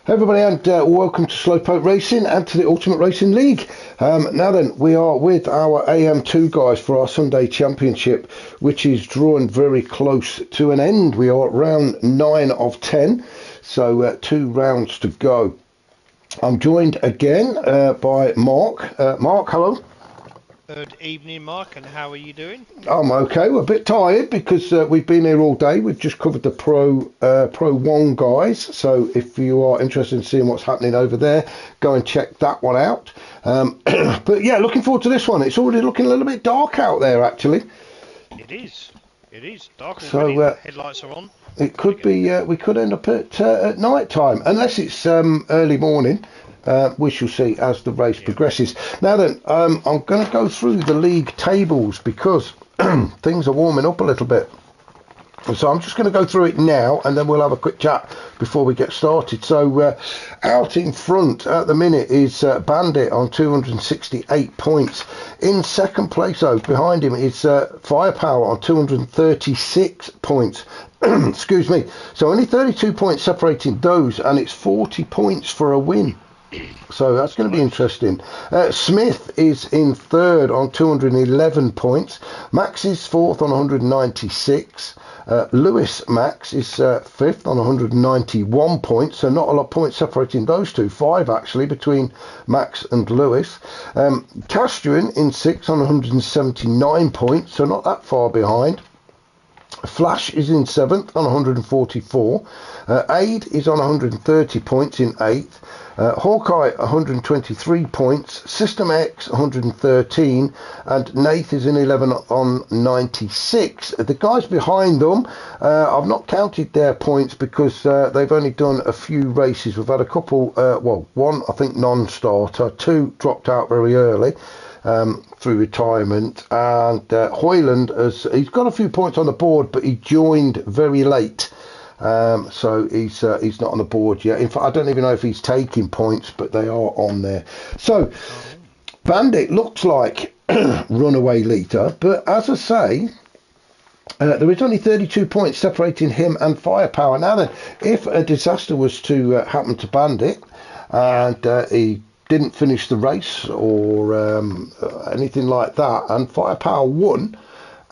Hey everybody, and welcome to Slowpoke Racing and to the Ultimate Racing League. Now then, we are with our AM2 guys for our Sunday Championship, which is drawing very close to an end. We are at round 9 of 10, so 2 rounds to go. I'm joined again by Mark. Mark, hello. Good evening, Mark, and how are you doing? I'm okay. We're a bit tired because we've been here all day. We've just covered the Pro 1 guys. So if you are interested in seeing what's happening over there, go and check that one out. But yeah, looking forward to this one. It's already looking a little bit dark out there, actually. It is. It is dark already. So The headlights are on. it could be. We could end up at night time, unless it's early morning. We shall see as the race progresses. Now then, I'm going to go through the league tables because things are warming up a little bit. So I'm just going to go through it now, and then we'll have a quick chat before we get started. So out in front at the minute is Bandit on 268 points. In second place, though, behind him is Firepower on 236 points. Excuse me. So only 32 points separating those, and it's 40 points for a win. So that's going to be interesting. Smith is in third on 211 points. Max is fourth on 196. Lewis Max is fifth on 191 points. So not a lot of points separating those two. 5 actually between Max and Lewis. Castrian in sixth on 179 points. So not that far behind. Flash is in 7th on 144. Aid is on 130 points in 8th. Hawkeye 123 points. System X 113. And Nath is in 11 on 96. The guys behind them, I've not counted their points because they've only done a few races. We've had a couple, well, one I think non-starter, 2 dropped out very early. Through retirement, and Hoyland he's got a few points on the board, but he joined very late, so he's not on the board yet. In fact, I don't even know if he's taking points, but they are on there. So Bandit looks like runaway leader, but as I say, there is only 32 points separating him and Firepower. Now then, if a disaster was to happen to Bandit and he didn't finish the race or anything like that, and Firepower won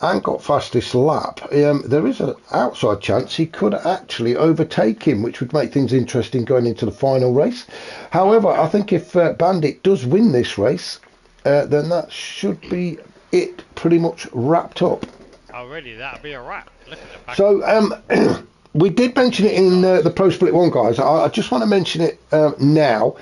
and got fastest lap, there is an outside chance he could actually overtake him, which would make things interesting going into the final race. However, I think if Bandit does win this race, then that should be it pretty much wrapped up. Already, that'll be a wrap. Look at the back. So we did mention it in the Pro Split 1 guys. I just want to mention it now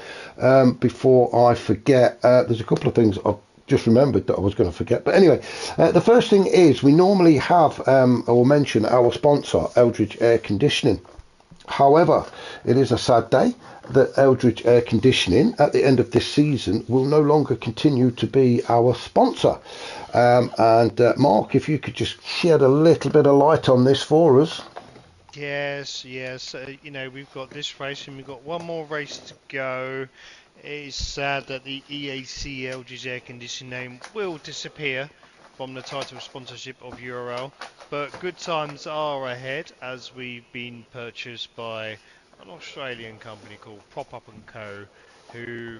before I forget. There's a couple of things I've just remembered that I was going to forget. But anyway, the first thing is we normally have or mention our sponsor, Eldridge Air Conditioning. However, it is a sad day that Eldridge Air Conditioning at the end of this season will no longer continue to be our sponsor. And Mark, if you could just shed a little bit of light on this for us. Yes. You know, we've got this race and we've got one more race to go. It's sad that the EAC Eldridge Air Conditioning name will disappear from the title sponsorship of URL, but good times are ahead as we've been purchased by an Australian company called Prop Up & Co, who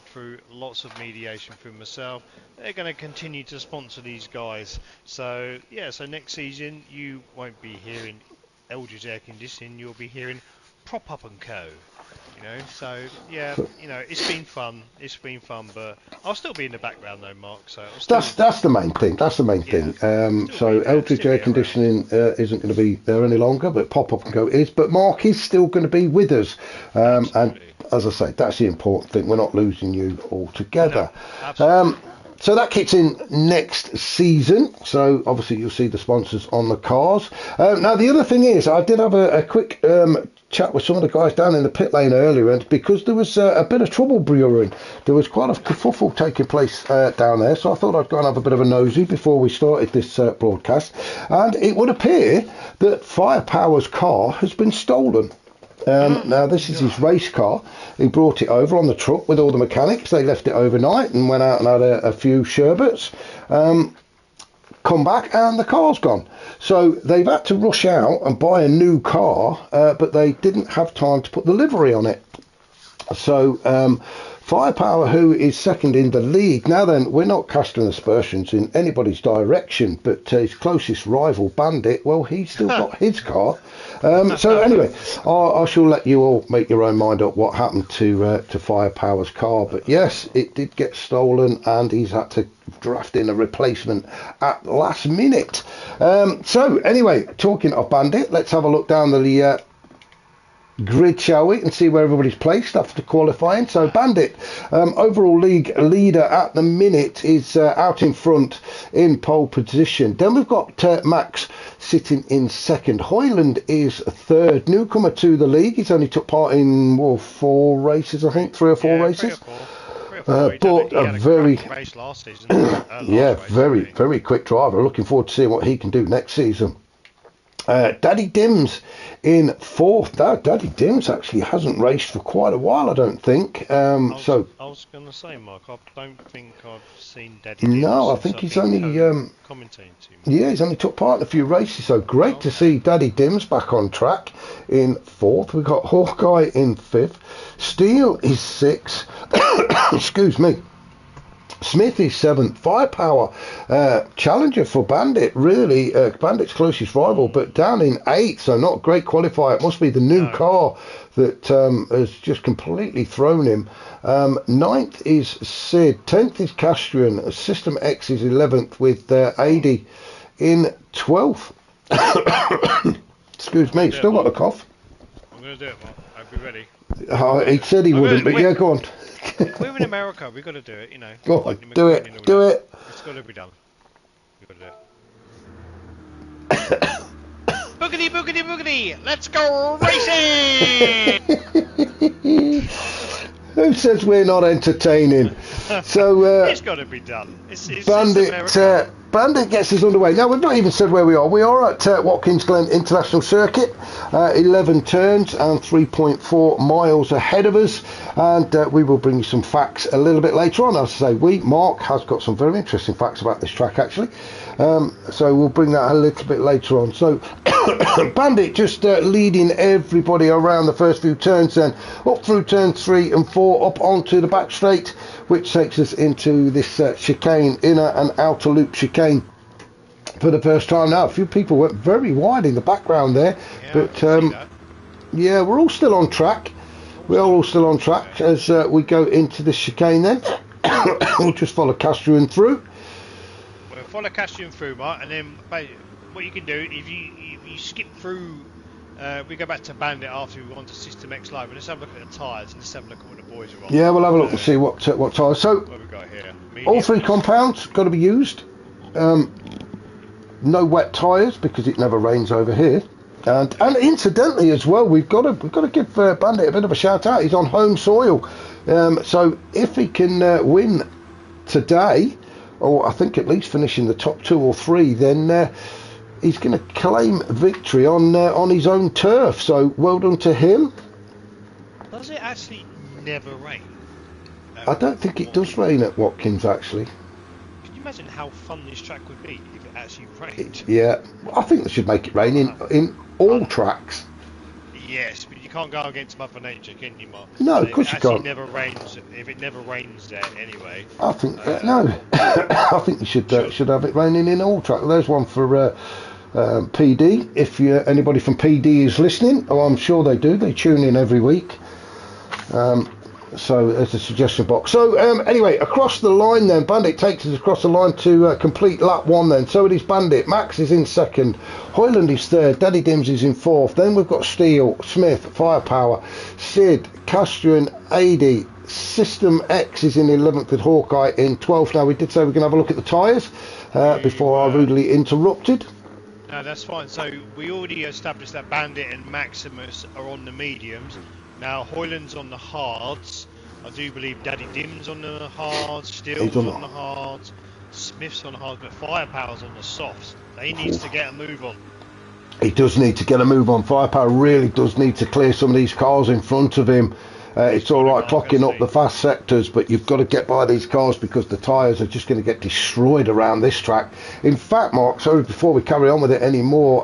through lots of mediation through myself, they're going to continue to sponsor these guys. So yeah, so next season you won't be hearing Eldridge Air Conditioning, you'll be hearing Prop Up & Co. You know, so yeah, you know, it's been fun, but I'll still be in the background though, Mark. So that's the main thing. That's the main thing. So Eldridge Air Conditioning isn't going to be there any longer, but Pop Up & Co is. But Mark is still going to be with us, and as I say, that's the important thing. We're not losing you altogether. No, absolutely. So that kicks in next season. So obviously you'll see the sponsors on the cars. Now the other thing is, I did have a quick chat with some of the guys down in the pit lane earlier, and because there was a bit of trouble brewing, there was quite a kerfuffle taking place down there. So I thought I'd go and have a bit of a nosy before we started this broadcast. And it would appear that Firepower's car has been stolen. Now this is his race car. He brought it over on the truck with all the mechanics. They left it overnight and went out and had a few sherbets. Come back and the car's gone. So they've had to rush out and buy a new car, but they didn't have time to put the livery on it. So Firepower, who is second in the league. Now then, we're not casting aspersions in anybody's direction, but his closest rival, Bandit, well, he's still got his car. So anyway, I shall let you all make your own mind up what happened to Firepower's car. But yes, it did get stolen, and he's had to draft in a replacement at last minute. So anyway, talking of Bandit, let's have a look down the grid, shall we, and see where everybody's placed after qualifying. So Bandit, overall league leader at the minute, is out in front in pole position. Then we've got Max sitting in second. Hoyland is third, newcomer to the league. He's only took part in 4 races, I think, 3 or 4 races. But a very race last season. very quick driver. Looking forward to seeing what he can do next season. Daddy Dims in fourth. Daddy Dims actually hasn't raced for quite a while, I don't think. I was going to say, Mark, I don't think I've seen Daddy Dims. No, I think he's only commentating too much. Yeah, he's only took part in a few races, so great to see Daddy Dims back on track in fourth. We've got Hawkeye in fifth. Steele is sixth. Excuse me. Smith is seventh. Firepower, challenger for Bandit, really. Bandit's closest rival, but down in eighth, so not a great qualifier. It must be the new car that has just completely thrown him. Ninth is Sid. 10th is Castrian. System X is 11th with AD in 12th. Excuse me, still got a cough. I'm going to do it, Mark. I'll be ready. He said he wouldn't, but yeah, go on. We're in America, we've got to do it, you know. Go on, do it. It's got to be done. We've got to do it. Boogity, boogity, boogity! Let's go racing! Who says we're not entertaining? So it's got to be done. It's Bandit gets us underway. Now, we've not even said where we are. We are at Watkins Glen International Circuit, 11 turns and 3.4 miles ahead of us. And we will bring you some facts a little bit later on. As I say, Mark has got some very interesting facts about this track, actually. So we'll bring that a little bit later on. So Bandit just leading everybody around the first few turns, then up through turns 3 and 4, up onto the back straight, which takes us into this chicane, inner and outer loop chicane for the first time. Now, a few people went very wide in the background there, but yeah, we're all still on track. We're all still on track as we go into this chicane then. We'll just follow Castrian through. We'll follow Castrian through, Mark, and then what you can do, if you skip through, we go back to Bandit after we go on to System X Live, and let's have a look at the tyres, and let's have a look at what the boys are on. Yeah, we'll have a look and see what tyres. So, what we got here? All 3 compounds got to be used. No wet tyres because it never rains over here. And incidentally as well, we've got to give Bandit a bit of a shout out. He's on home soil, so if he can win today, or I think at least finish in the top 2 or 3, then he's going to claim victory on his own turf. So well done to him. Does it actually never rain? I don't think it does rain at Watkins, actually. Can you imagine how fun this track would be if it actually rained? Yeah, I think they should make it rain in all tracks. Yes, but you can't go against Mother Nature, can you, Mark? No, of course you can't. If it never rains there anyway. I think no. I think you should have it raining in all tracks. There's one for PD. If anybody from PD is listening, oh, I'm sure they do. They tune in every week. So there's a suggestion box. So anyway, across the line then, Bandit takes us across the line to complete lap 1 then. So it is Bandit. Max is in second. Hoyland is third. Daddy Dims is in fourth. Then we've got Steele, Smith, Firepower, Sid, Castrian, AD. System X is in 11th with Hawkeye in 12th. Now, we did say we're going to have a look at the tyres before I rudely interrupted. No, that's fine. So we already established that Bandit and Maximus are on the mediums. Now, Hoyland's on the hards. I do believe Daddy Dim's on the hards. Steele's on the hards. Smith's on the hards, but Firepower's on the softs. He needs to get a move on. He does need to get a move on. Firepower really does need to clear some of these cars in front of him. It's all right clocking up the fast sectors, but you've got to get by these cars because the tyres are just going to get destroyed around this track. In fact, Mark, sorry, before we carry on with it anymore,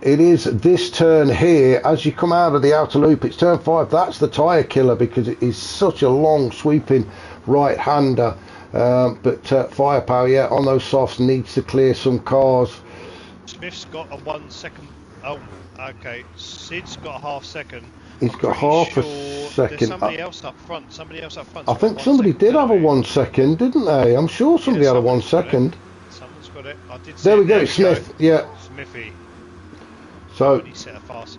it is this turn here. As you come out of the outer loop, it's turn 5. That's the tyre killer because it is such a long sweeping right-hander. But Firepower, on those softs needs to clear some cars. Smith's got a 1 second. Oh, okay. Sid's got a half second. He's got half a second. There's somebody else up front. I think somebody did have a 1 second, didn't they? I'm sure somebody had a 1 second. Someone's got it. I did. There we go. Smith. Yeah. Smithy. So. He set a fast.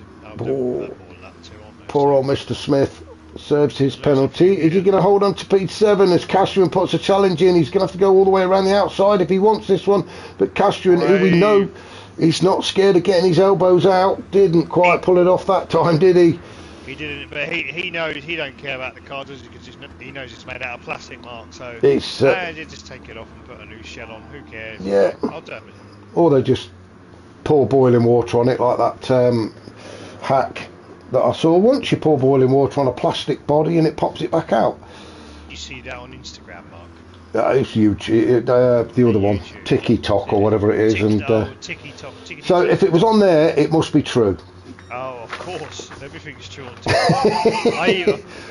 Poor old Mr. Smith serves his penalty. Is he going to hold on to P7 as Castrian puts a challenge in? He's going to have to go all the way around the outside if he wants this one. But Castrian, who we know, he's not scared of getting his elbows out. Didn't quite pull it off that time, did he? He didn't, but he knows he don't care about the car, does he? Because he knows it's made out of plastic, Mark. So just take it off and put a new shell on. Who cares? Yeah. I'll do it. Or they just pour boiling water on it like that hack that I saw once. You pour boiling water on a plastic body and it pops it back out. You see that on Instagram, Mark? It's huge. The other one, TikTok or whatever it is, TikTok. So if it was on there, it must be true. Oh, of course, everything's true on TikTok.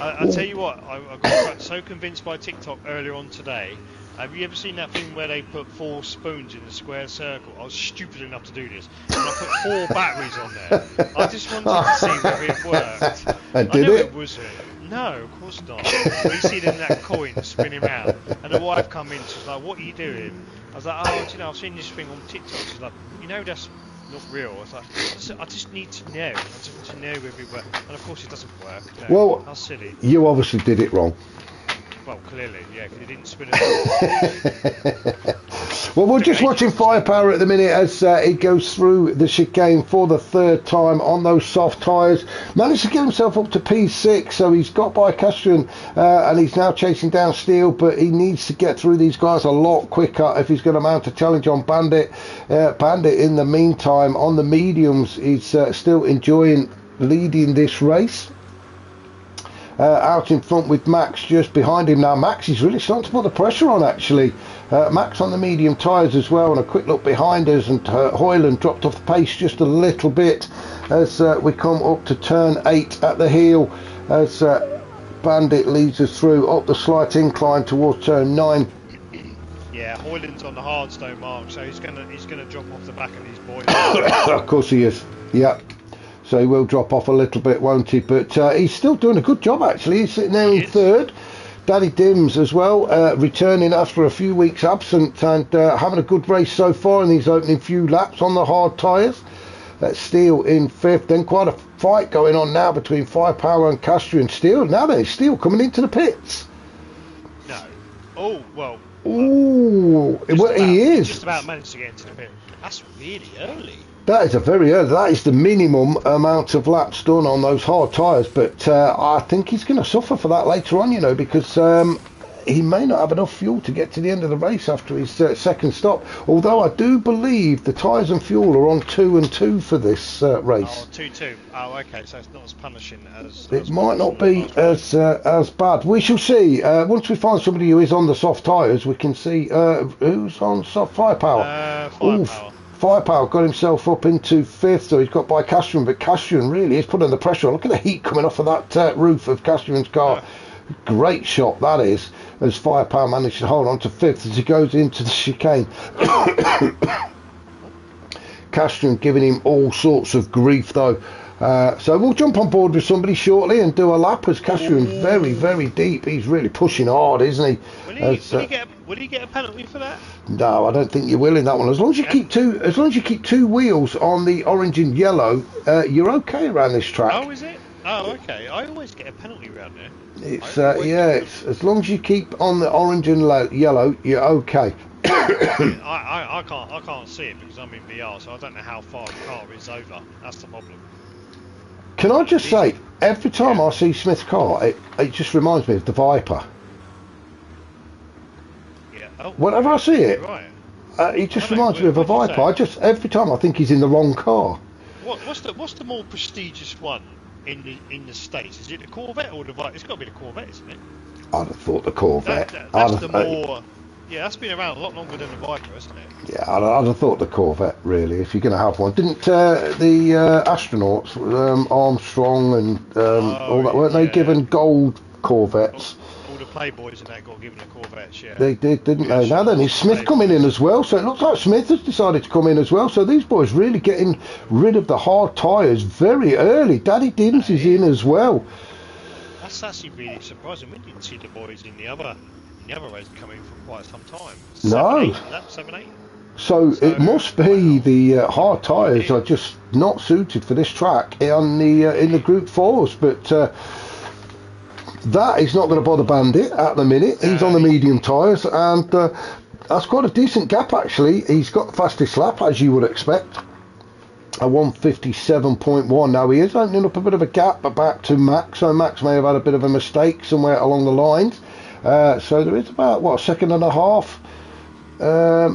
I tell you what, I got so convinced by TikTok earlier on today. Have you ever seen that thing where they put 4 spoons in a square circle? I was stupid enough to do this, and I put 4 batteries on there. I just wanted to see whether it worked. And did it? It wasn't. No, of course not. We see them that coin spinning around, and the wife come in. She's like, "What are you doing?" I was like, "Oh, do you know, I've seen this thing on TikTok." She's like, "You know, that's not real." I was like, I just need to know. I just want to know whether it works. And of course, it doesn't work. No, well, how silly. You obviously did it wrong. Well, clearly, yeah, because it didn't spin it. Well, we're just watching Firepower at the minute as he goes through the chicane for the 3rd time on those soft tyres. Managed to get himself up to P6, so he's got by Castrian and he's now chasing down Steele, but he needs to get through these guys a lot quicker if he's going to mount a challenge on Bandit. Bandit, in the meantime, on the mediums, is still enjoying leading this race. Out in front with Max just behind him now. Max is really starting to put the pressure on, actually. Max on the medium tyres as well, and a quick look behind us, and Hoyland dropped off the pace just a little bit as we come up to turn 8 at the heel as Bandit leads us through up the slight incline towards turn 9. Yeah, Hoyland's on the hard stone, Mark, so he's gonna drop off the back of these boys. Of course he is. Yeah. So he will drop off a little bit, won't he? But he's still doing a good job, actually. He's sitting there in 3rd. Daddy Dims as well, returning after a few weeks absent and having a good race so far in these opening few laps on the hard tyres. Steele in 5th. Then quite a fight going on now between Firepower and Castrian. Steele. Now then, Steele coming into the pits. No. Oh, well. Ooh, well, he is. Just about managed to get into the pit. That's really early. That is a very early. That is the minimum amount of laps done on those hard tyres. But I think he's going to suffer for that later on, you know, because he may not have enough fuel to get to the end of the race after his 2nd stop. Although I do believe the tyres and fuel are on 2 and 2 for this race. Oh, 2-2. Oh, okay. So it's not as punishing as. It might not be as bad. We shall see. Once we find somebody who is on the soft tyres, we can see who's on soft. Firepower. Firepower. Firepower got himself up into 5th, so he's got by Castrian, but Castrian really is putting the pressure on. Look at the heat coming off of that roof of Castrian's car. Great shot that is, as Firepower managed to hold on to 5th as he goes into the chicane. Castrian giving him all sorts of grief though. So we'll jump on board with somebody shortly and do a lap as Castrian very, very deep. He's really pushing hard, isn't he? Will he get a penalty for that? No, I don't think you will in that one. As long as you keep two wheels on the orange and yellow, you're okay around this track. Oh, is it? Oh, okay. I always get a penalty around there. It's it's as long as you keep on the orange and yellow, you're okay. I can't see it because I'm in VR, so I don't know how far the car is over. That's the problem. Can I just say, every time I see Smith's car, it just reminds me of the Viper. Yeah. Oh, whenever I see it, right. It just reminds me of a Viper. Every time I think he's in the wrong car. What's the more prestigious one? in the States? Is it the Corvette or the Viper? It's got to be the Corvette, isn't it? I'd have thought the Corvette. That's the more. Yeah, that's been around a lot longer than the Viper, hasn't it? Yeah, I'd have thought the Corvette, really, if you're going to have one. Didn't the astronauts, Armstrong and all that, weren't they given gold Corvettes? All the Playboys and that got given a Corvettes, yeah. They did, didn't they? Now then, is Smith coming in as well? So it looks like Smith has decided to come in as well. So these boys really getting rid of the hard tyres very early. Daddy Dims is in as well. That's actually really surprising. We didn't see the boys in the other race coming for quite some time. 7, 8? So it must be the hard tyres are just not suited for this track on the in the Group 4s, but that is not going to bother Bandit at the minute. He's on the medium tyres, and that's quite a decent gap actually. He's got the fastest lap, as you would expect, a 157.1. Now he is opening up a bit of a gap back to Max, so Max may have had a bit of a mistake somewhere along the lines. So there is about, what, a second and a half,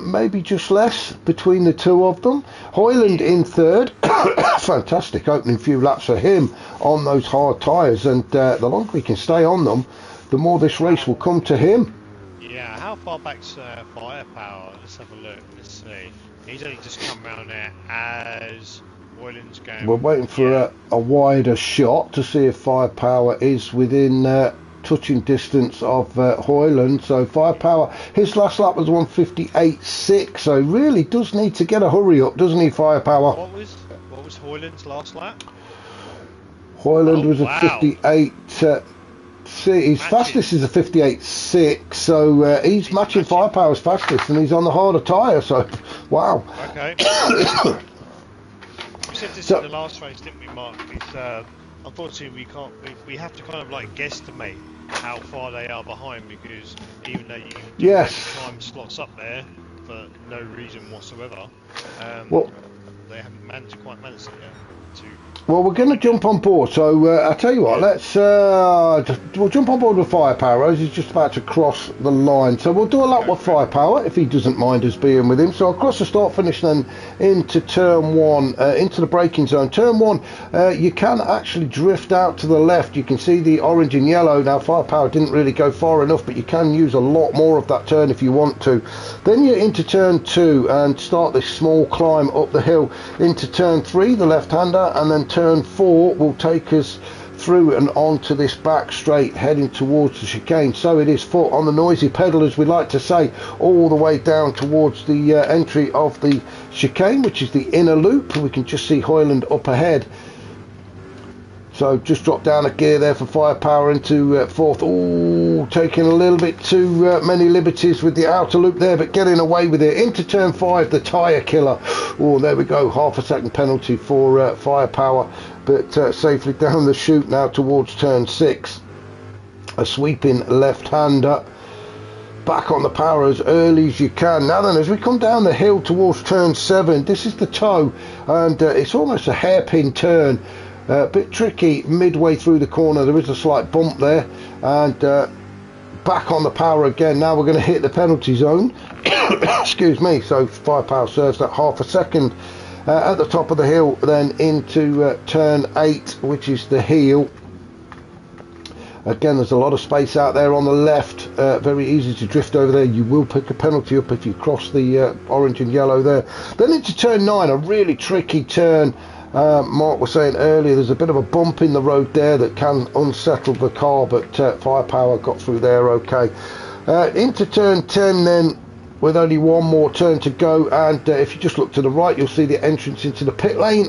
maybe just less between the two of them. Hoyland in third. Fantastic opening few laps for him on those hard tyres, and the longer he can stay on them, the more this race will come to him. Yeah, how far back's Firepower? Let's have a look. Let's see. He's only just come round there as Hoyland's going. We're waiting for a wider shot to see if Firepower is within touching distance of Hoyland. So Firepower, his last lap was 158.6, so really does need to get a hurry up, doesn't he, Firepower? What was Hoyland's last lap? Hoyland was a 58. His fastest is a 58.6, so he's matching Firepower's fastest, and he's on the harder tyre. So wow. Okay. We said this in the last race, didn't we, Mark? It's, unfortunately, we have to kind of like guesstimate how far they are behind, because even though you can time slots up there for no reason whatsoever, they haven't quite managed it yet. Well, we're going to jump on board, so I'll tell you what, we'll jump on board with Firepower as he's just about to cross the line. So we'll do a lap with Firepower if he doesn't mind us being with him. So across the start finish then into turn 1, into the braking zone. Turn 1, you can actually drift out to the left. You can see the orange and yellow. Now Firepower didn't really go far enough, but you can use a lot more of that turn if you want to. Then you're into turn 2 and start this small climb up the hill into turn 3, the left-hander, and then turn 4 will take us through and onto this back straight heading towards the chicane. So it is foot on the noisy pedal, as we like to say, all the way down towards the entry of the chicane, which is the inner loop. We can just see Hoyland up ahead. So just drop down a gear there for Firepower into fourth. Oh, taking a little bit too many liberties with the outer loop there, but getting away with it. Into turn 5, the tyre killer. Oh, there we go. Half a second penalty for Firepower, but safely down the chute now towards turn 6. A sweeping left-hander. Back on the power as early as you can. Now then, as we come down the hill towards turn 7, this is the toe, and it's almost a hairpin turn. A bit tricky midway through the corner. There is a slight bump there, and back on the power again. Now we're going to hit the penalty zone. Excuse me. So Firepower serves that half a second at the top of the hill, then into turn 8, which is the heel. Again, there's a lot of space out there on the left, very easy to drift over there. You will pick a penalty up if you cross the orange and yellow there. Then into turn 9, a really tricky turn. Mark was saying earlier, there's a bit of a bump in the road there that can unsettle the car, but Firepower got through there okay. Into turn 10 then, with only one more turn to go, and if you just look to the right, you'll see the entrance into the pit lane.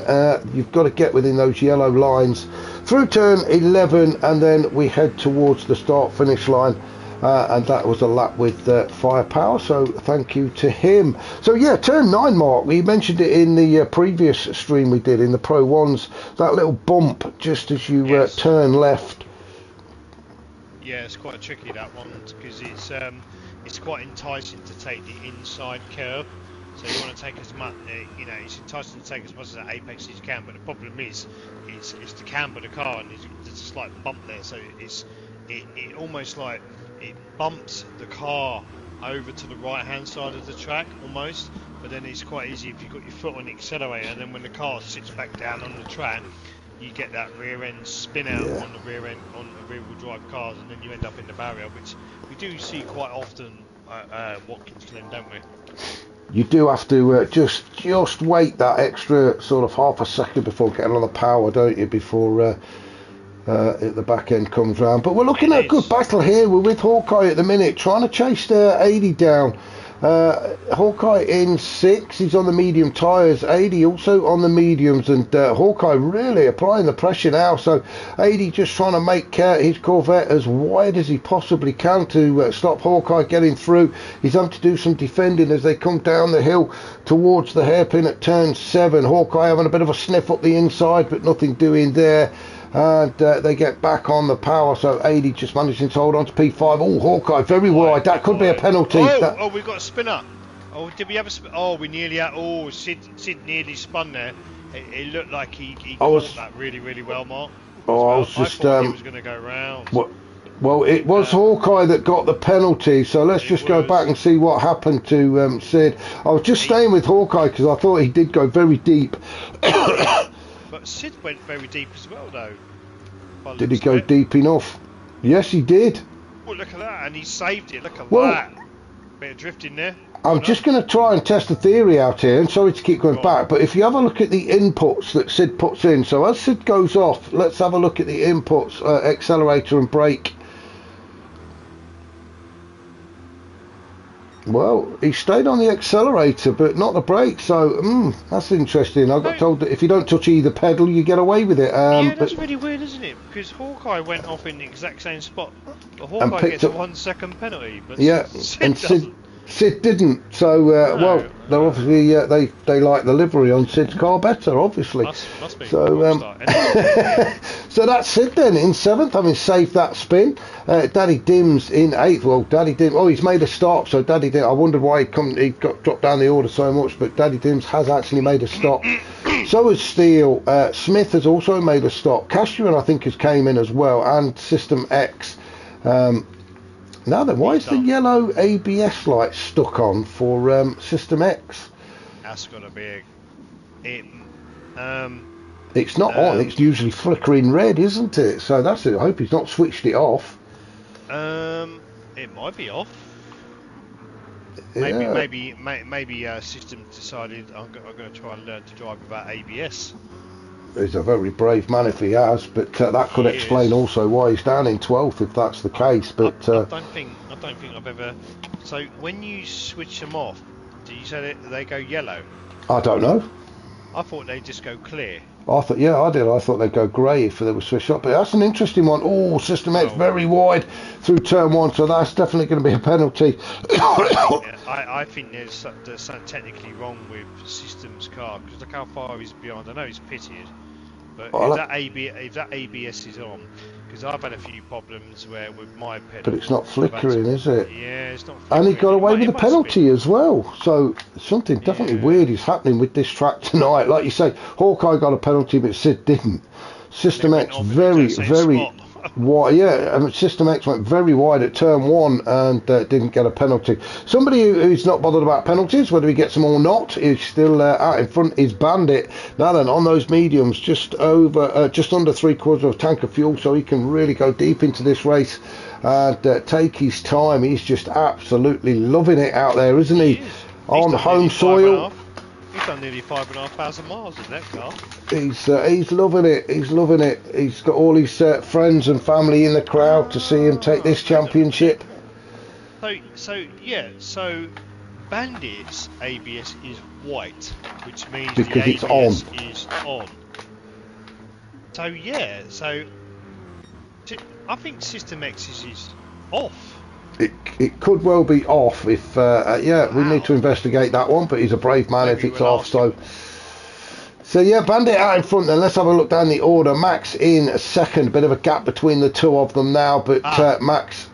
You've got to get within those yellow lines through turn 11, and then we head towards the start finish line. And that was a lap with Firepower, so thank you to him. So yeah, turn 9, Mark, we mentioned it in the previous stream we did in the Pro 1s, that little bump just as you turn left. Yeah, it's quite tricky, that one, because it's quite enticing to take the inside curve. So you want to take as much, it's enticing to take as much of that apex as you can, but the problem is the camber of the car, and there's a slight bump there, so it almost like it bumps the car over to the right hand side of the track almost, but then it's quite easy if you've got your foot on the accelerator, and then when the car sits back down on the track, you get that rear end spin out Yeah. on the rear end on the rear wheel drive cars, and then you end up in the barrier, which we do see quite often at Watkins Glen, don't we? You do have to just wait that extra sort of half a second before getting on the power, don't you? Before the back end comes round. But we're looking at a good battle here. We're with Hawkeye at the minute, trying to chase 80 down. Hawkeye in 6, he's on the medium tyres, 80 also on the mediums, and Hawkeye really applying the pressure now, so 80 just trying to make his Corvette as wide as he possibly can to stop Hawkeye getting through. He's having to do some defending as they come down the hill towards the hairpin at turn 7. Hawkeye having a bit of a sniff up the inside, but nothing doing there. And they get back on the power, so 80 just managing to hold on to P5. Oh, Hawkeye very wide. That could be a penalty. Oh, we've got a spinner. Oh, did we have a spin? Oh, we nearly had. Oh, Sid nearly spun there. It looked like he caught that really, really well, Mark. Oh, I was just. I thought he was going to go round. Well, it was Hawkeye that got the penalty, so let's just go back and see what happened to Sid. I was just staying with Hawkeye because I thought he did go very deep. But Sid went very deep as well, though. Did he go deep enough? Yes, he did. Well, look at that, and he saved it. Look at that. Bit of drifting there. I'm just going to try and test the theory out here, and sorry to keep going back, but if you have a look at the inputs that Sid puts in, so as Sid goes off, let's have a look at the inputs, accelerator and brake. Well, he stayed on the accelerator, but not the brake, so that's interesting. I got told that if you don't touch either pedal, you get away with it. Yeah, that's really weird, isn't it? Because Hawkeye went off in the exact same spot, but Hawkeye gets a 1 second penalty, but Sid didn't. So, well, they're obviously they like the livery on Sid's car better, obviously. Must be. So, so that's Sid then in 7th, having saved that spin. Daddy Dim's in 8th. Well, Daddy Dim. Oh, he's made a stop. So Daddy Dim. I wondered why he got dropped down the order so much, but Daddy Dim's has actually made a stop. So has Steele. Smith has also made a stop. Castrian, I think, has came in as well, and System X. Now then, why is the yellow ABS light stuck on for System X? That's got to be it's not on. It's usually flickering red, isn't it? So that's it. I hope he's not switched it off. It might be off. Yeah. Maybe System decided I'm going to try and learn to drive without ABS. He's a very brave man if he has, but that could explain also why he's down in 12th if that's the case. But I don't think I've ever. So when you switch them off, do you say that they go yellow? I don't know. I thought they just go clear. I thought I thought they'd go grey if they were switched up. But that's an interesting one. Oh, System X very wide through turn 1, so that's definitely going to be a penalty. I think there's something technically wrong with System's car because look how far he's behind. I know he's pitted, but if that ABS is on, because I've had a few problems with my pedal. But it's not flickering, is it? Yeah, it's not flickering. And he got away with a penalty as well. So something definitely weird is happening with this track tonight. Like you say, Hawkeye got a penalty, but Sid didn't. System X very wide. Yeah, System X went very wide at turn 1 and didn't get a penalty. Somebody who's not bothered about penalties, whether he gets them or not, is still out in front, is Bandit. Now then, on those mediums, just under 3/4 of a tank of fuel, so he can really go deep into this race and take his time. He's just absolutely loving it out there, isn't he? On home soil. He's done nearly 5,500 miles in that car. He's loving it. He's loving it. He's got all his friends and family in the crowd to see him take this championship. So Bandit's ABS is white, which means because the it's ABS on. is on. So I think System X is off. It could well be off if we need to investigate that one, but he's a brave man if it's off. So yeah, Bandit out in front. Then let's have a look down the order. Max in 2nd, bit of a gap between the two of them now, but Max.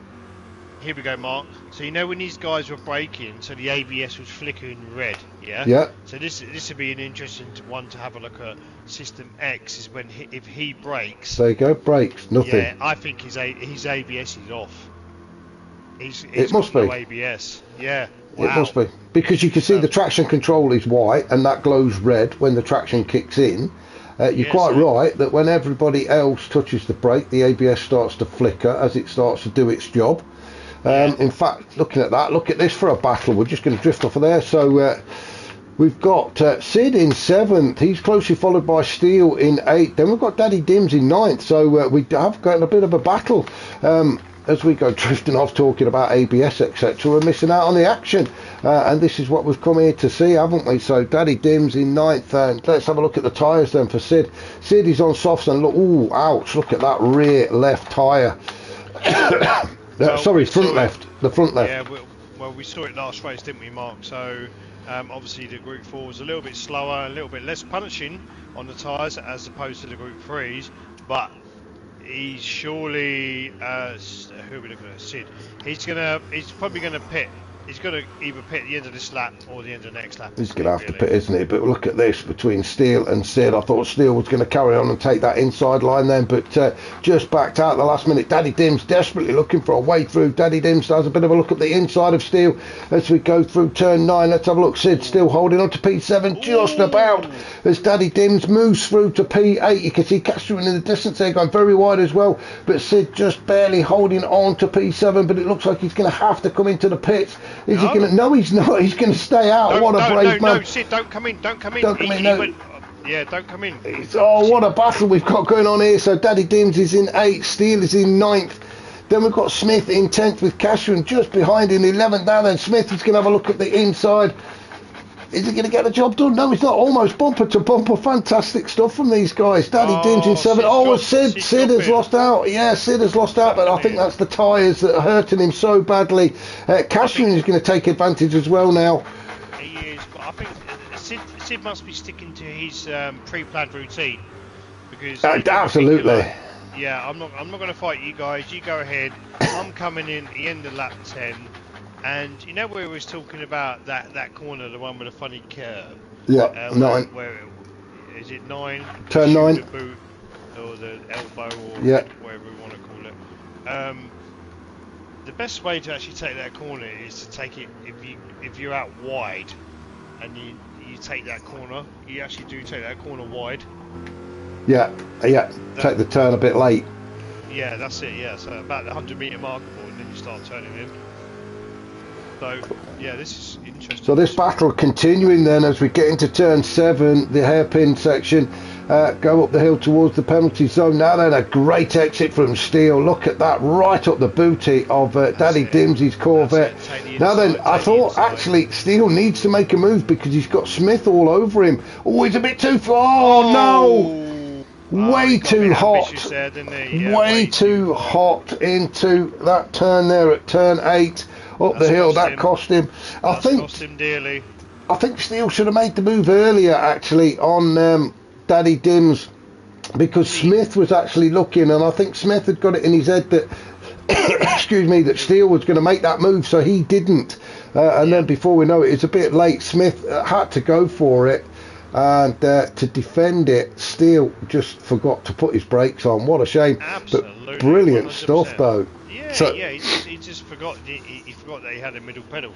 Here we go, Mark. So you know when these guys were braking, so the ABS was flickering red, yeah. Yeah. So this would be an interesting one to have a look at. System X is when if he brakes. There you go, brakes, nothing. Yeah, I think his ABS is off. It must be. No ABS. Yeah. Wow. It must be because you can see the traction control is white and that glows red when the traction kicks in, You're quite right that when everybody else touches the brake, the ABS starts to flicker as it starts to do its job. In fact, looking at that, look at this for a battle. We're just going to drift off of there. So we've got Sid in 7th. He's closely followed by Steele in 8th. Then we've got Daddy Dims in 9th. So we have got a bit of a battle. As we go drifting off talking about ABS, etc., we're missing out on the action. And this is what we've come here to see, haven't we? So Daddy Dims in 9th. And let's have a look at the tyres then for Sid. Sid is on softs and look, ooh, ouch, look at that rear left tyre. Sorry, front left. The front left. Yeah, well, we saw it last race, didn't we, Mark? So obviously the Group 4 was a little bit slower, a little bit less punishing on the tyres as opposed to the Group 3s, but he's surely who are we looking at? Sid. He's probably gonna pit. He's going to either pit at the end of this lap or the end of the next lap. He's going to have to pit, isn't he? But look at this between Steele and Sid. I thought Steele was going to carry on and take that inside line then, but just backed out at the last minute. Daddy Dims desperately looking for a way through. Daddy Dims has a bit of a look at the inside of Steele as we go through turn 9. Let's have a look. Sid still holding on to P7 just about as Daddy Dims moves through to P8. You can see Castron in the distance there going very wide as well, but Sid just barely holding on to P7, but it looks like he's going to have to come into the pits. Is he going to? No, he's not. He's going to stay out. What a brave man. No, Sid, don't come in. Don't come in. Don't come in, no. Yeah, don't come in. Oh, what a battle we've got going on here. So Daddy Dims is in 8th. Steele is in 9th. Then we've got Smith in 10th with Cashman just behind in 11th. Now then, Smith is going to have a look at the inside. Is he going to get the job done? No, he's not. Almost bumper to bumper. Fantastic stuff from these guys. Daddy Dims in 7th. Oh, Sid has lost out. Yeah, Sid has lost out, but I think that's the tyres that are hurting him so badly. Cashman is going to take advantage as well now. He is, but I think Sid must be sticking to his pre-planned routine because absolutely. Yeah, I'm not going to fight you guys. You go ahead. I'm coming in at the end of lap 10. And you know where we was talking about that corner, the one with a funny curve? Yeah, 9. Where is it 9? Turn 9. The boot or the elbow or whatever we want to call it. The best way to actually take that corner is to take it if you're out wide, and you take that corner. You actually do take that corner wide. Yeah. Take the turn a bit late. Yeah, that's it. Yeah, so about the 100-metre marker, and then you start turning in. So, yeah, this is interesting. So this battle continuing then as we get into turn 7, the hairpin section, go up the hill towards the penalty zone. Now then, a great exit from Steele. Look at that, right up the booty of Daddy Dims's Corvette. Now then, I thought actually Steele needs to make a move because he's got Smith all over him. Oh, he's a bit too far. Oh, no. Way too hot. Way too hot into that turn there at turn 8. Up the hill, that cost him. I think cost him dearly. I think Steele should have made the move earlier, actually, on Daddy Dims, because Smith was actually looking, and I think Smith had got it in his head that, excuse me, that Steele was going to make that move, so he didn't. And then before we know it, it's a bit late. Smith had to go for it, and to defend it, Steele just forgot to put his brakes on. What a shame. Absolutely. But brilliant 100%. Stuff, though. Yeah, so, he just forgot. He forgot that he had a middle pedal.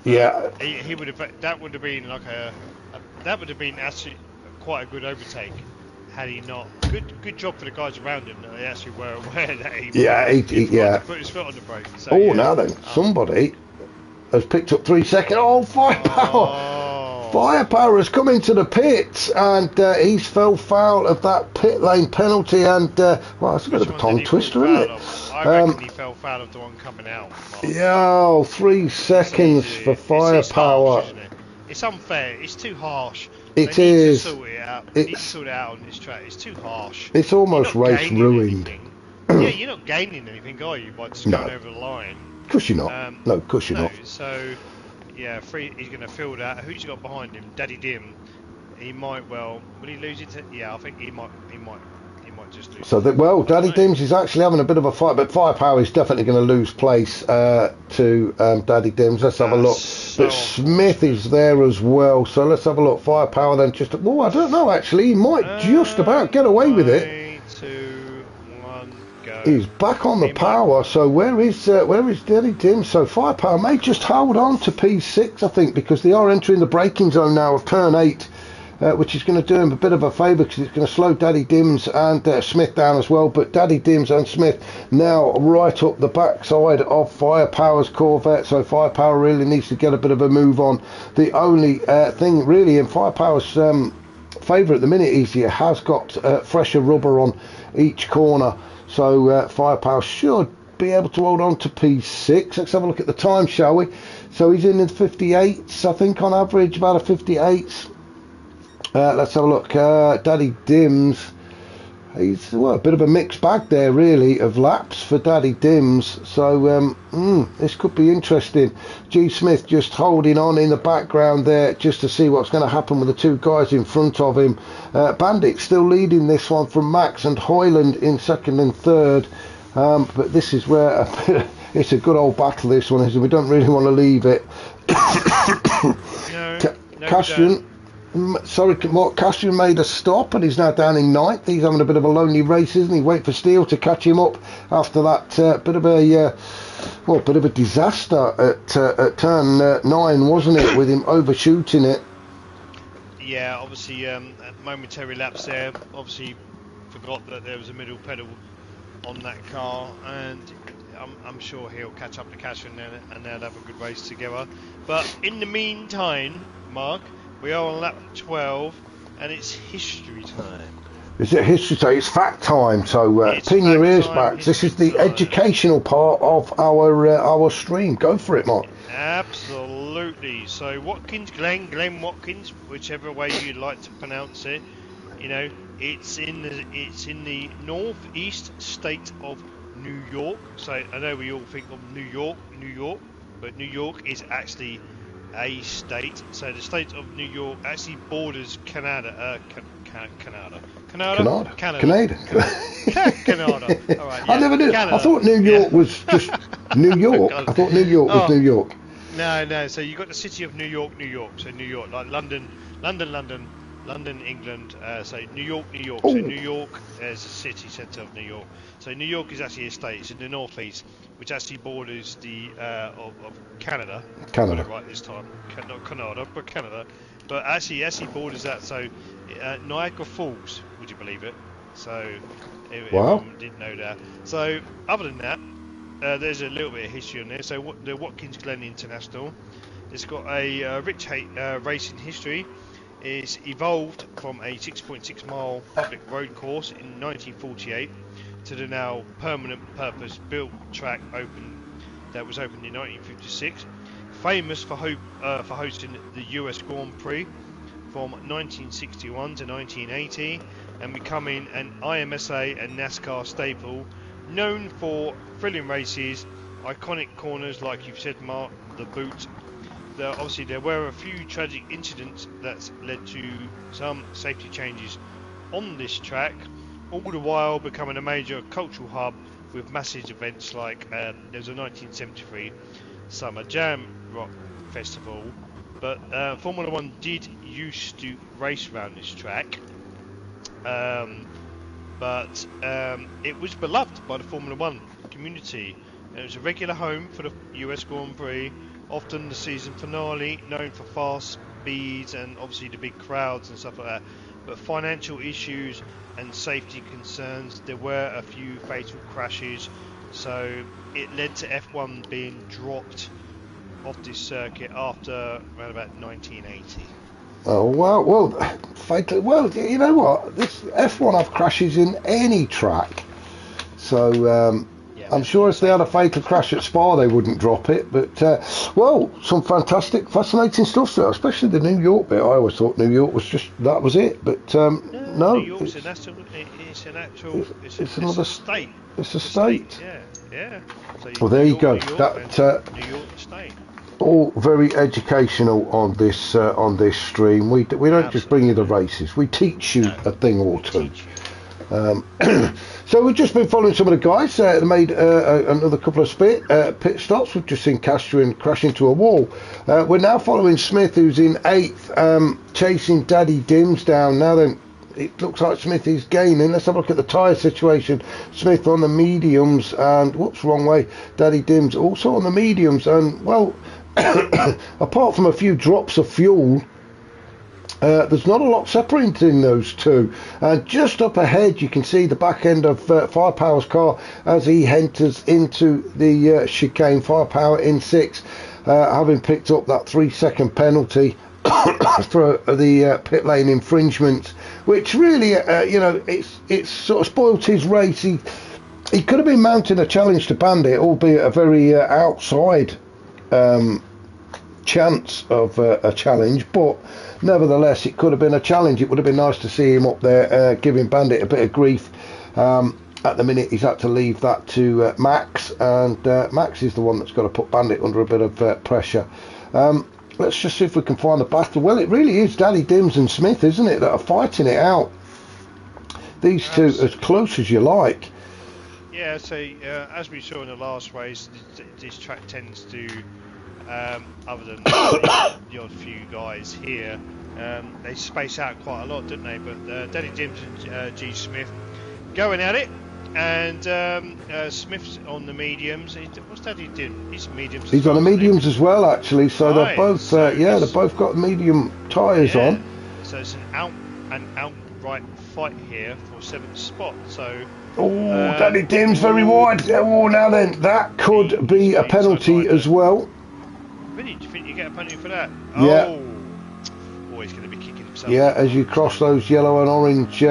Yeah. He would have. That would have been like that would have been actually quite a good overtake had he not. Good job for the guys around him that they actually were aware that he. He put his foot on the brake. So, now then, somebody has picked up 3 seconds. Oh, firepower! Firepower has come into the pits, and he's fell foul of that pit lane penalty. And well, that's a bit of a tongue twister, isn't it? I reckon he fell foul of the one coming out. Yeah, 3 seconds for Firepower. It's harsh, it's unfair. It's too harsh. It is. Need to sort it out. They need to sort it out on this track. It's too harsh. It's almost race ruined. Yeah, you're not gaining anything, are you, by just going over the line? Of course you're not. No, of course you're not. So, yeah, he's going to fill that. Who's got behind him? Daddy Dim. He might will he lose it? Yeah, I think he might just lose. So Daddy Dims is actually having a bit of a fight, but Firepower is definitely going to lose place to Daddy Dims. Let's have a look. But Smith is there as well, so let's have a look. Firepower then just. Oh, I don't know actually. He might just about get away with it. 3, 2, 1, go. He's back on the power. So where is Daddy Dims? So Firepower may just hold on to P6, I think, because they are entering the braking zone now of turn 8. which is going to do him a bit of a favour because it's going to slow Daddy Dims and Smith down as well. But Daddy Dims and Smith now right up the backside of Firepower's Corvette, so Firepower really needs to get a bit of a move on. The only thing really in Firepower's favour at the minute is he has got fresher rubber on each corner, so Firepower should be able to hold on to P6. Let's have a look at the time, shall we? So he's in the 58s, I think, on average, about a 58s. Let's have a look. Daddy Dims, he's a bit of a mixed bag there, really, of laps for Daddy Dims. So this could be interesting. G Smith just holding on in the background there just to see what's going to happen with the two guys in front of him. Bandit still leading this one from Max, and Hoyland in second and third. But this is where it's a good old battle, this one is. We don't really want to leave it. Castrian, Castrian made a stop and he's now down in ninth. He's having a bit of a lonely race, isn't he? Wait for Steele to catch him up after that bit of a disaster at turn 9, wasn't it, with him overshooting it. Yeah, obviously momentary lapse there. Obviously forgot that there was a middle pedal on that car, and I'm sure he'll catch up to Castrian and they'll have a good race together. But in the meantime, Mark, we are on lap 12 and it's history time. Is it history time? It's fact time, so pin your ears back. This is the educational part of our stream. Go for it, Mark. Absolutely. So Watkins Glen Watkins, whichever way you like to pronounce it, you know, it's in the northeast state of New York. So I know we all think of New York, but New York is actually a state. So the state of New York actually borders Canada. Canada. Canada. All right, yeah. I never knew. Canada. I thought New York was just New York. I thought New York was New York. No. So you got the city of New York. So New York, like London, England. So New York. Ooh. So New York is the city centre of New York. So New York is actually a state. It's in the northeast, which actually borders the of Canada. Canada. Right this time, not Canada, but Canada. But actually borders that. So Niagara Falls. Would you believe it? So wow. Didn't know that. So other than that, there's a little bit of history on there. So the Watkins Glen International, it's got a rich racing history. It's evolved from a 6.6 mile public road course in 1948 to the now permanent purpose built track that was opened in 1956. Famous for hosting the US Grand Prix from 1961 to 1980 and becoming an IMSA and NASCAR staple, known for thrilling races, iconic corners like you've said, Mark, the boot. Obviously there were a few tragic incidents that led to some safety changes on this track, all the while becoming a major cultural hub with massive events like there's a 1973 Summer Jam Rock Festival. But Formula 1 did used to race around this track, but it was beloved by the Formula 1 community. It was a regular home for the US Grand Prix, often the season finale, known for fast speeds and obviously the big crowds and stuff like that. But financial issues and safety concerns, there were a few fatal crashes, so it led to F1 being dropped off this circuit after around about 1980. Oh well, fatal. Well, you know what? This F1 have crashes in any track, so I'm sure if they had a fatal crash at Spa, they wouldn't drop it. But well, some fascinating stuff, sir. Especially the New York bit. I always thought New York was just that was it, but no. New York's it's another state. It's a state. Yeah. So well, there you go. New York, that New York State. All very educational on this stream. We don't just bring you the races. We teach you a thing or two. So we've just been following some of the guys that made another couple of pit stops. We've just seen Castrian crash into a wall. We're now following Smith, who's in 8th, chasing Daddy Dims down. Now then, it looks like Smith is gaining. Let's have a look at the tyre situation. Smith on the mediums, and whoops, wrong way. Daddy Dims also on the mediums, and well, apart from a few drops of fuel, There's not a lot separating those two. Just up ahead, you can see the back end of Firepower's car as he enters into the chicane. Firepower in 6, having picked up that 3-second penalty for the pit lane infringement, which really, it's sort of spoilt his race. He could have been mounting a challenge to Bandit, albeit a very outside chance of a challenge, but nevertheless it could have been a challenge. It would have been nice to see him up there giving Bandit a bit of grief. At the minute he's had to leave that to Max, and Max is the one that's got to put Bandit under a bit of pressure. Let's just see if we can find the battle. Well, it really is Daddy Dims and Smith, isn't it, that are fighting it out. These two as close as you like. Yeah, so as we saw in the last race, this track tends to, other than the odd few guys here, they space out quite a lot, don't they? But Daddy Dims and G Smith going at it, and Smith's on the mediums. What's Daddy Dims? He's mediums. He's on the mediums as well, actually. So right. They're both, they've both got medium tyres on. So it's an outright fight here for 7th spot. So. Oh, Daddy Dim's very wide. Oh, now then, that could be a penalty as well. Really? Do you think you get a penalty for that? Yeah. Oh, he's going to be kicking himself. Yeah, as you cross those yellow and orange,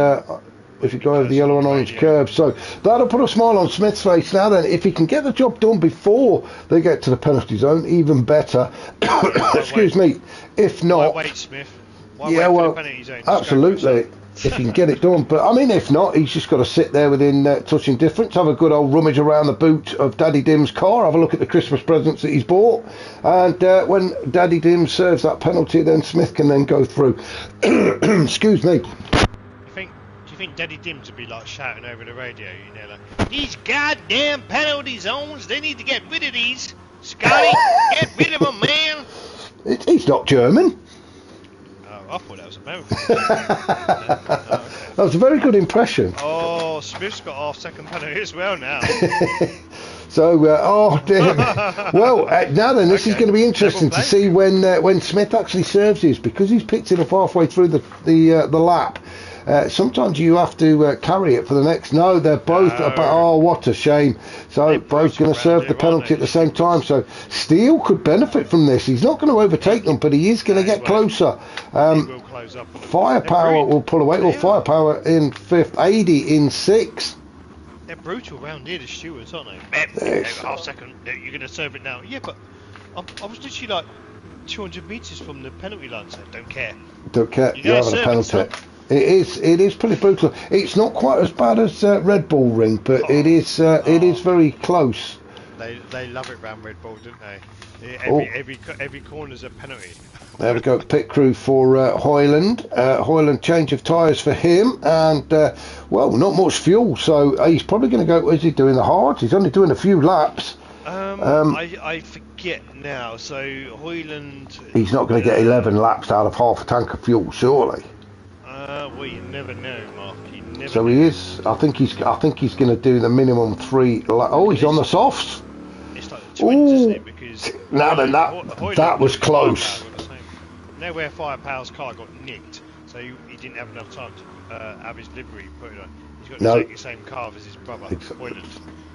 if you go over the yellow and orange curve. So that'll put a smile on Smith's face. Now then, if he can get the job done before they get to the penalty zone, even better. Excuse me. If not... Why wait, Smith? Why wait for the penalty zone? Absolutely. If he can get it done. But I mean, if not, he's just got to sit there within touching distance, have a good old rummage around the boot of Daddy Dim's car, have a look at the Christmas presents that he's bought, and when Daddy Dim serves that penalty, then Smith can then go through. Excuse me. Do you think Daddy Dims would be like shouting over the radio, like, these goddamn penalty zones, they need to get rid of these. Scotty, get rid of them, man. He's not German. I thought that was American. That was a very good impression. Oh, Smith's got half-second penalty as well now. So, oh dear. Well, now then, this is going to be interesting to see when Smith actually serves his, because he's picked it up halfway through the lap. Sometimes you have to carry it for the next. No, they're both. Oh, what a shame. So both going to serve the penalty at the same time. So Steele could benefit from this. He's not going to overtake them, but he is going to get closer. He will close up. Firepower will pull away. Well, Firepower in 5th, 80 in 6th. They're brutal around here, the stewards, aren't they? Half second, you're going to serve it now. Yeah, but I was literally like 200 metres from the penalty line, so don't care. Don't care. You're having a penalty. It is pretty brutal. It's not quite as bad as Red Bull Ring, but it is very close. They love it round Red Bull, don't they? Every corner's a penalty. There we go. Pit crew for Hoyland. Hoyland change of tyres for him, and well, not much fuel, so he's probably going to go. Is he doing the hard? He's only doing a few laps. I forget now. So Hoyland. He's not going to get 11 laps out of half a tank of fuel, surely. Well, you never know, Mark. You never so know. He is. I think he's going to do the minimum 3. Oh, he's on the softs. It's like the twins, isn't it? Because now then, that was close. Now where Firepower's car got nicked, so he didn't have enough time to have his livery put on. He's got the same car as his brother, Hoyland.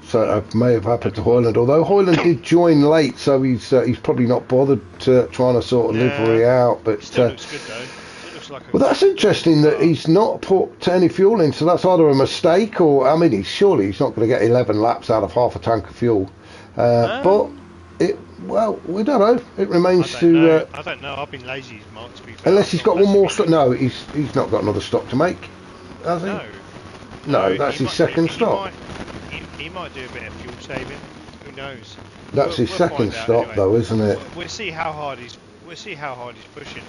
So it may have happened to Hoyland, although Hoyland did join late, so he's probably not bothered trying to sort of livery out. But it still looks good though. Well, that's interesting that he's not put any fuel in, so that's either a mistake or, I mean, surely he's not going to get 11 laps out of half a tank of fuel. But well, we don't know. It remains to. I don't know. I've been lazy, Mark. To be fair. Unless he's got one more stop. No, he's not got another stop to make, has he? No, that's his second stop. He might do a bit of fuel saving. Who knows? That's his second stop, anyway. Though, isn't it? We'll see how hard he's pushing.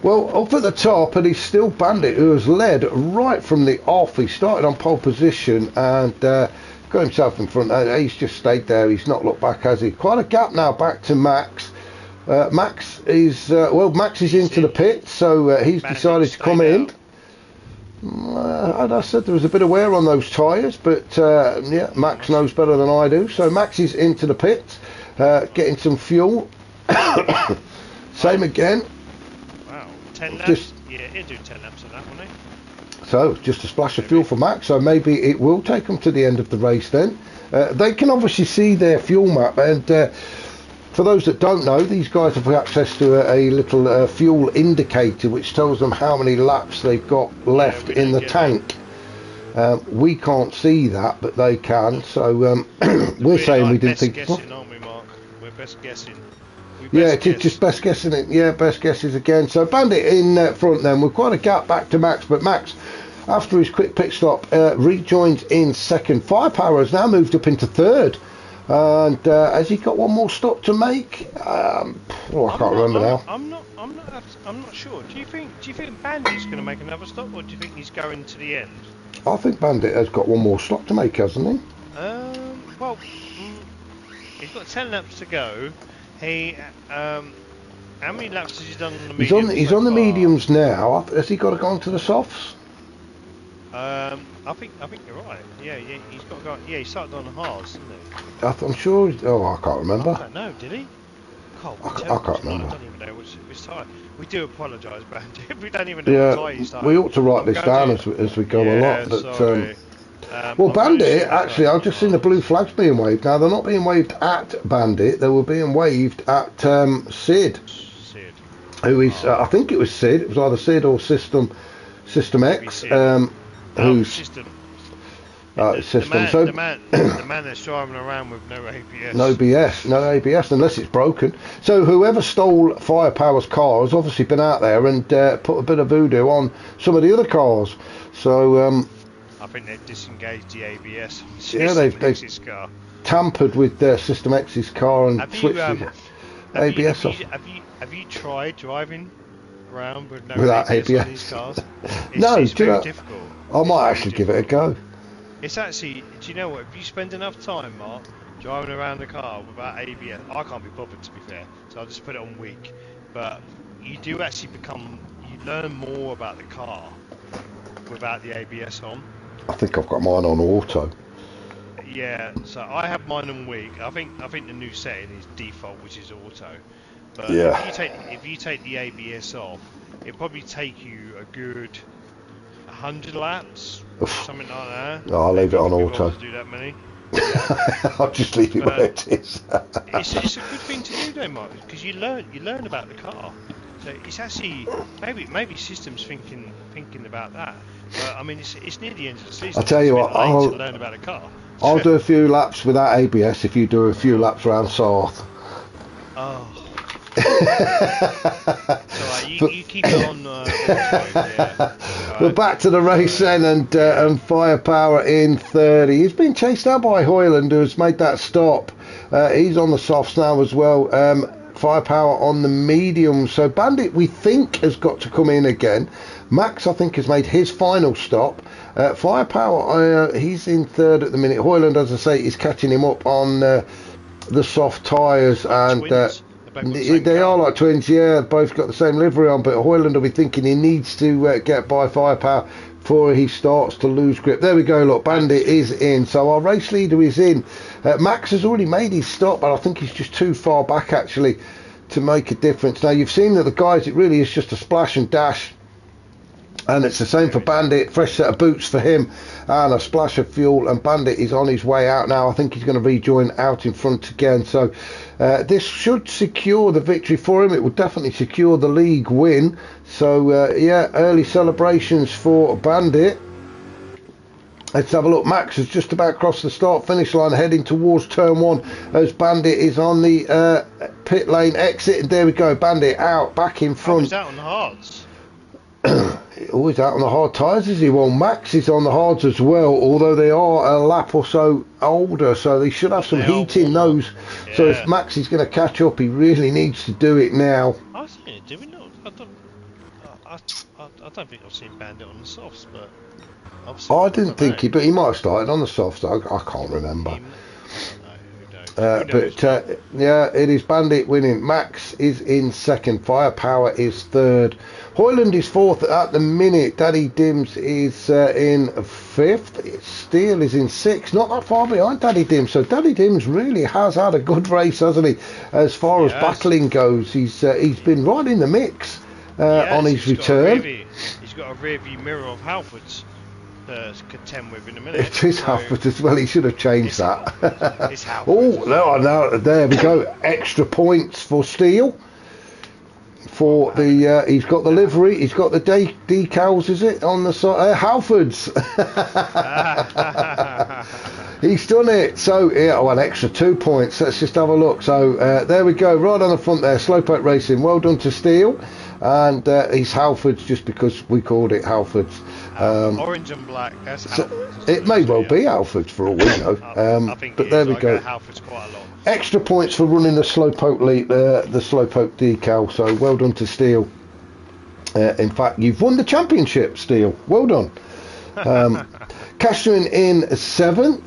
Well, up at the top, and he's still Bandit, who has led right from the off. He started on pole position and got himself in front. He's just stayed there. He's not looked back, has he? Quite a gap now back to Max. Max is into the pit, so he's decided to come in. And I said there was a bit of wear on those tyres, but yeah, Max knows better than I do. So Max is into the pit, getting some fuel. Same again. 10 laps? Just, Yeah, he'll do 10 laps on that, won't he? so just a splash of fuel for Max, so maybe it will take them to the end of the race then. They can obviously see their fuel map, and for those that don't know, these guys have access to a little fuel indicator which tells them how many laps they've got left in the tank. We can't see that, but they can, so we're saying we didn't think... Best guessing, aren't we, Mark? We're best guessing. Yeah, it is just best guessing it. Yeah, best guesses again. So Bandit in front then, with quite a gap back to Max, but Max, after his quick pit stop, rejoins in second. Firepower has now moved up into third, and has he got one more stop to make? I can't remember now. I'm not sure. Do you think Bandit's going to make another stop, or do you think he's going to the end? I think Bandit has got one more stop to make, hasn't he? Well, he's got 10 laps to go. He, how many laps has he done on the mediums? He's on the mediums now. Has he got to go on to the softs? I think you're right. Yeah, he's got to go. Yeah, he started on the hards, didn't he? I'm sure. I can't remember. I don't know. Did he? I can't remember. I don't even know which time. We do apologise, Bandit. We don't even know what time he started. We ought to write this down as we go along. But, well, Bandit, actually, I've just seen the blue flags being waved. Now, they're not being waved at Bandit. They were being waved at Sid. Who is, I think it was Sid. It was either Sid or System X. Who's... System. System. The man that's driving around with no ABS. No ABS, unless it's broken. So whoever stole Firepower's car has obviously been out there and put a bit of voodoo on some of the other cars. So... I think they've disengaged the ABS on System X's car. Tampered with System X's car and switched the ABS off. Have you tried driving around with no without ABS on these cars? It's very difficult. I might actually give it a go. It's actually, do you know what? If you spend enough time, Mark, driving around the car without ABS, I can't be bothered, to be fair, so I'll just put it on weak. But you do actually you learn more about the car without the ABS on. I think I've got mine on auto. Yeah, so I have mine on weak. I think the new setting is default, which is auto. But yeah. if you take the ABS off, it'll probably take you a good 100 laps, something like that. No, I'll leave it on auto. To do that many. I'll just leave it where it is. It's a good thing to do though, Mark, because you learn about the car. So it's actually maybe systems thinking about that. But I mean, it's near the end of the season. I'll tell you what, I'll to learn about a car. I'll do a few laps without ABS if you do a few laps around South. Oh. So you keep it on. We're back to the race then, and Firepower in 30. He's been chased out by Hoyland, who's made that stop. He's on the softs now as well. Firepower on the medium. So Bandit, we think, has got to come in again. Max, I think, has made his final stop. Firepower, he's in third at the minute. Hoyland, as I say, is catching him up on the soft tyres, and they are like twins. Yeah, both got the same livery on, but Hoyland will be thinking he needs to get by Firepower before he starts to lose grip. There we go, look, Bandit is in. So our race leader is in. Max has already made his stop, but I think he's just too far back actually to make a difference. Now you've seen that the guys, it really is just a splash and dash, and it's the same for Bandit. Fresh set of boots for him and a splash of fuel, and Bandit is on his way out now. I think he's going to rejoin out in front again, so this should secure the victory for him. It will definitely secure the league win. So yeah, early celebrations for Bandit. Let's have a look. Max has just about crossed the start finish line, heading towards turn one as Bandit is on the pit lane exit, and there we go, Bandit out back in front. He's out on the hards. Always out on the hard tyres, is he? Well, Max is on the hards as well, although they are a lap or so older, so they should have some heat in those. Yeah. So if Max is going to catch up, he really needs to do it now. I was thinking, did we not? I don't think I've seen Bandit on the softs, but I didn't think he, but he might have started on the softs. I can't remember. But yeah, it is Bandit winning. Max is in second. Firepower is third. Hoyland is fourth at the minute. Daddy Dims is in fifth. Steele is in sixth. Not that far behind Daddy Dims. So Daddy Dims really has had a good race, hasn't he? As far as battling goes, he's been right in the mix. on his return. He's got a rear view mirror of Halford's to contend with in a minute. It is so Halford as well. He should have changed that. It's Halford. Oh, no, there we go. Extra points for Steele. For the he's got the livery, he's got the decals, is it, on the side? Halford's. He's done it. So yeah, an extra 2 points. Let's just have a look. So there we go, right on the front there. Slowpoke Racing. Well done to Steele. And he's Halford's just because we called it Halford's. Orange and black. That's Halford's. It may well be Halford's for all we know. I think but there we go. Halford's quite a lot. Extra points for running the Slowpoke the Slowpoke decal. So well done to Steele. In fact, you've won the championship, Steele. Well done. Castering in 7th.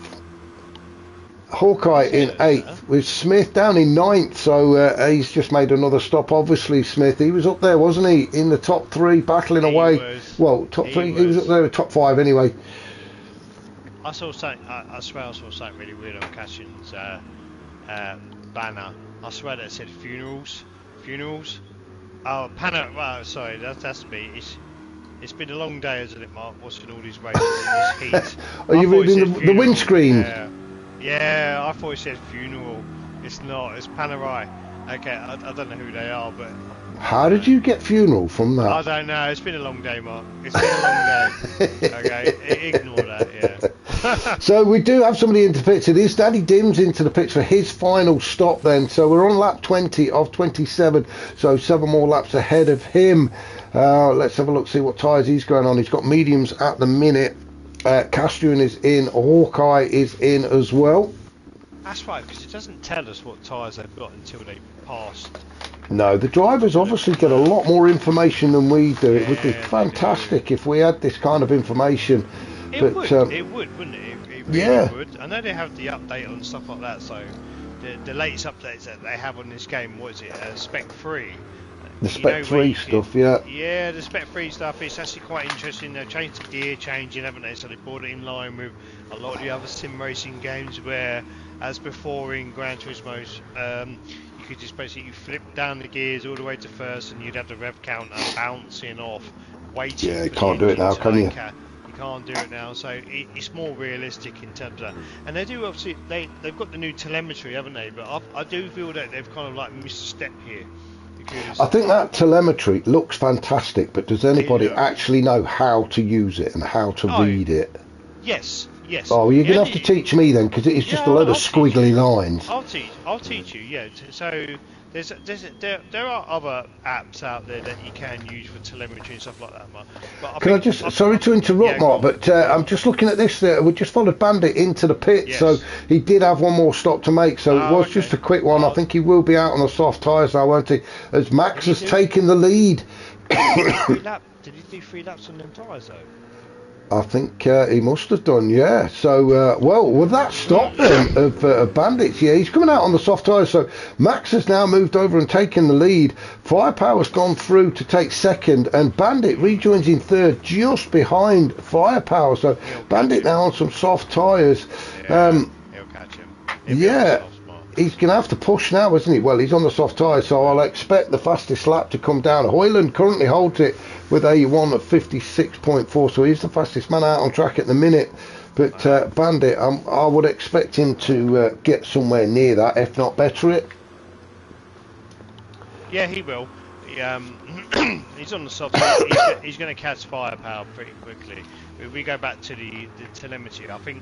Hawkeye in 8th, with Smith down in 9th, so he's just made another stop. Obviously Smith, he was up there, wasn't he, in the top 3, battling away. Well, top 3, he was up there, top 5 anyway. I swear I saw something really weird on Cassion's banner. I swear that it said funerals. Oh, sorry, that's me. It's been a long day, hasn't it, Mark, watching all these races in this heat. Are you reading the windscreen? Yeah, I thought it said funeral. It's not, it's Panerai. Okay, I don't know who they are, but... How did you get funeral from that? I don't know, it's been a long day, Mark. It's been a long day. Okay, ignore that, yeah. So we do have somebody into the pits. It is Danny Dims into the pits for his final stop then. So we're on lap 20 of 27, so 7 more laps ahead of him. Let's have a look, see what tyres he's going on. He's got mediums at the minute. Castrian is in, Hawkeye is in as well. That's right, because it doesn't tell us what tyres they've got until they passed. No, the drivers obviously get a lot more information than we do. It would be fantastic if we had this kind of information. It would, wouldn't it? It really would. I know they have the update on stuff like that, so the latest updates that they have on this game, what is it, Spec 3? The Spec 3 stuff, yeah. Yeah, the Spec 3 stuff, it's actually quite interesting. They've changed the gear changing, haven't they? So they brought it in line with a lot of the other sim racing games where, as before in Gran Turismo's, you could just basically flip down the gears all the way to first and you'd have the rev counter bouncing off, waiting. Yeah, you can't do it now, can you? You can't do it now, so it's more realistic in terms of that. And they do obviously, they've got the new telemetry, haven't they? But I do feel that they've kind of like missed a step here. I think that telemetry looks fantastic, but does anybody actually know how to use it and how to read it? Yes. Oh, you're going to have to teach me then, because it is just a load of squiggly lines. I'll teach you, yeah. So there are other apps out there that you can use for telemetry and stuff like that, Mark. But sorry to interrupt, Mark, but I'm just looking at this. We just followed Bandit into the pit, so he did have one more stop to make, so it was just a quick one. I think he will be out on the soft tyres now, won't he? As Max has taken the lead. Did he do 3 laps on them tyres, though? I think he must have done, yeah. So, well, with that stop then of Bandits, yeah, he's coming out on the soft tyres. So Max has now moved over and taken the lead. Firepower's gone through to take second, and Bandit rejoins in third, just behind Firepower. So Bandit now on some soft tyres. Yeah, he'll catch him. He's going to have to push now, isn't he? Well, he's on the soft tyres, so I'll expect the fastest lap to come down. Hoyland currently holds it with a 1 of 56.4, so he's the fastest man out on track at the minute. But Bandit, I would expect him to get somewhere near that, if not better it. Yeah, he will. He's on the soft. He's going to catch Firepower pretty quickly. If we go back to the telemetry, I think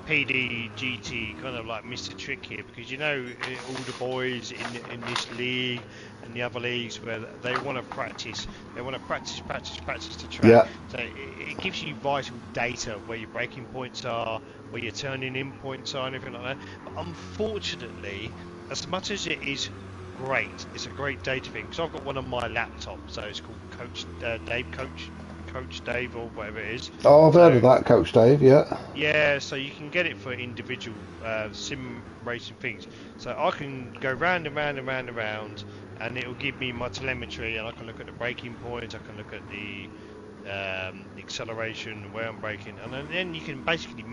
PD GT kind of like missed a trick here, because you know all the boys in this league and the other leagues where they want to practice the track. Yeah. So it gives you vital data where your braking points are, where your turning in points are, and everything like that. But unfortunately, as much as it is great, it's a great data thing, because I've got one on my laptop, so it's called Coach Dave or whatever it is. Oh, I've heard of that, Coach Dave, yeah. Yeah, so you can get it for individual sim racing things. So I can go round and round and round and round, and it will give me my telemetry, and I can look at the braking points, I can look at the acceleration, where I'm braking, and then you can basically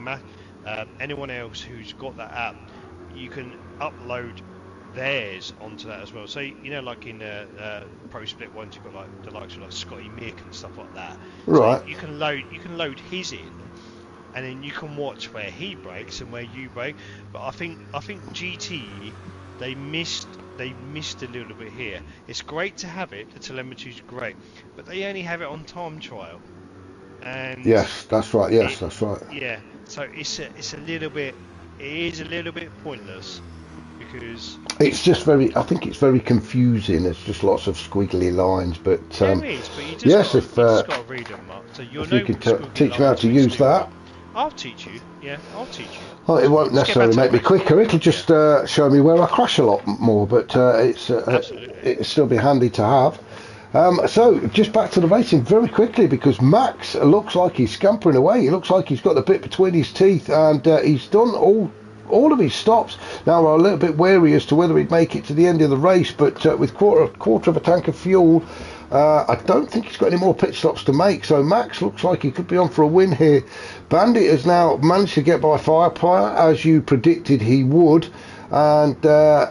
anyone else who's got that app, you can upload theirs onto that as well. So you know, like in Pro Split ones, you've got like the likes of like Scotty Mick and stuff like that. Right. So you can load his in, and then you can watch where he breaks and where you break. But I think GT, they missed a little bit here. It's great to have it. The telemetry's great, but they only have it on time trial. And yes, that's right. Yes, that's right. Yeah. So it's a little bit. It is a little bit pointless because it's just very. I think it's very confusing. There's just lots of squiggly lines. But there is. But you just yes, got to read them, Mark. So you'll if know you could teach me how to use that. I'll teach you. Yeah, I'll teach you. Oh, it won't necessarily make me quicker. It'll just show me where I crash a lot more. But it'll still be handy to have. So just back to the racing very quickly, because Max looks like he's scampering away. He looks like he's got the bit between his teeth, and he's done all of his stops. Now we're a little bit wary as to whether he'd make it to the end of the race, but with quarter of a tank of fuel, I don't think he's got any more pit stops to make. So Max looks like he could be on for a win here. Bandit has now managed to get by Firepower, as you predicted he would, and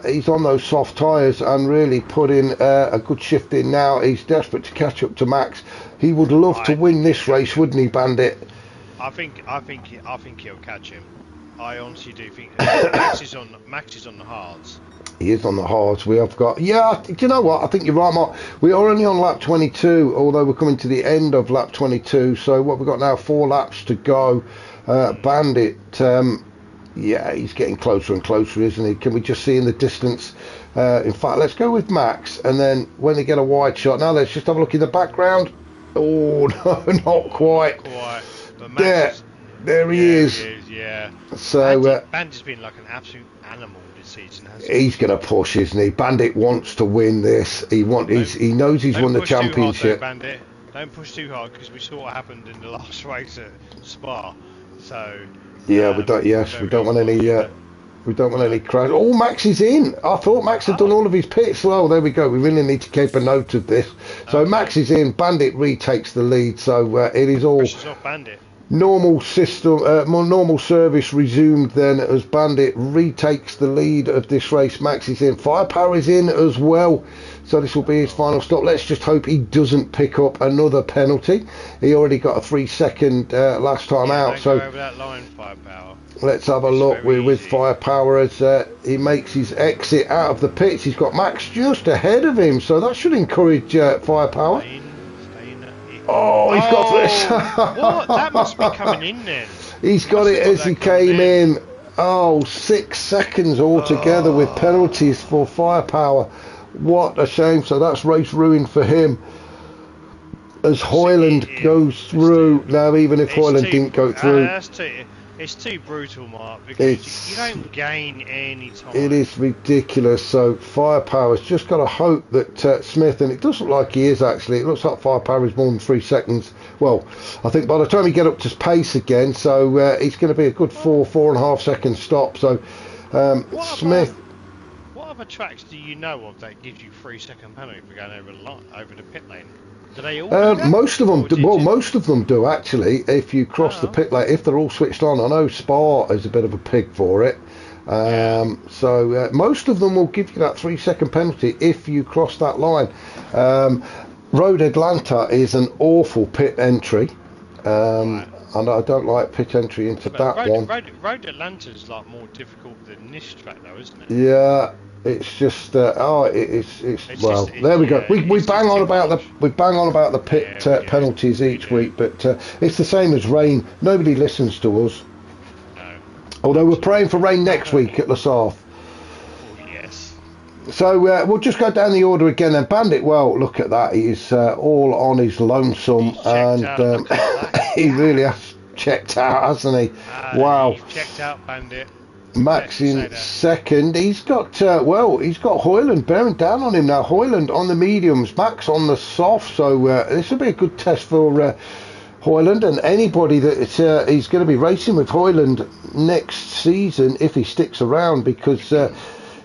he's on those soft tyres and really put in a good shift in now. He's desperate to catch up to Max. He would love to win this race, wouldn't he, Bandit? I think he'll catch him. I honestly do think Max is on the hards. He is on the hards. We have got, yeah, do you know what? I think you're right, Mark. We are only on lap 22, although we're coming to the end of lap 22. So what we've got now, 4 laps to go. Bandit, yeah, he's getting closer and closer, isn't he? Can we just see in the distance? In fact, let's go with Max, and then when they get a wide shot, now let's just have a look in the background. Oh, no, not quite. But Max there he is. Yeah. So Bandit's been like an absolute animal this season, hasn't he? He's going to push, isn't he? Bandit wants to win this. He knows he's won the championship. Hard, though, Bandit. Don't push too hard, because we saw what happened in the last race at Spa. So yeah, we don't want any crash. Oh, Max is in. I thought Max had done all of his pits. Well, there we go. We really need to keep a note of this. So Max is in. Bandit retakes the lead. So it is all off Bandit. Normal system, more normal service resumed then as Bandit retakes the lead of this race. Max is in. Firepower is in as well. So this will be his final stop. Let's just hope he doesn't pick up another penalty. He already got a 3-second last time out. So go over that line, Firepower. Let's have a look with Firepower as he makes his exit out of the pits. He's got Max just ahead of him, so that should encourage Firepower. Oh, he's got this. What? That must be coming in then. He's got it as he came in. Oh, 6 seconds altogether with penalties for Firepower. What a shame. So that's race ruin for him. As Hoyland goes through. Now, even if Hoyland didn't go through. It's too brutal, Mark, because you don't gain any time. It is ridiculous. So Firepower's just got to hope that Smith, and it doesn't look like he is actually, it looks like Firepower is more than 3 seconds. Well, I think by the time he get up to pace again, so it's going to be a good 4.5 second stop. So Smith. What other tracks do you know of that gives you 3-second penalty for going over the pit lane? Do they all do that? Most of them do. Well, most of them do actually. If you cross the pit lane, if they're all switched on. I know Spa is a bit of a pig for it. So most of them will give you that 3-second penalty if you cross that line. Road Atlanta is an awful pit entry. And I don't like pit entry into that one. Road Atlanta's like more difficult than this track though, isn't it? Yeah. It's just it's well. There we go. We bang on about the pit penalties each week, but it's the same as rain. Nobody listens to us. No. Although we're praying for rain next week at La Sarthe. Oh yes. So we'll just go down the order again. Then Bandit. Well, look at that. He's all on his lonesome, and he really has checked out, hasn't he? Wow. He's checked out, Bandit. Max in second. He's got he's got Hoyland bearing down on him now. Hoyland on the mediums, Max on the soft. So this will be a good test for Hoyland and anybody that he's going to be racing with Hoyland next season if he sticks around, because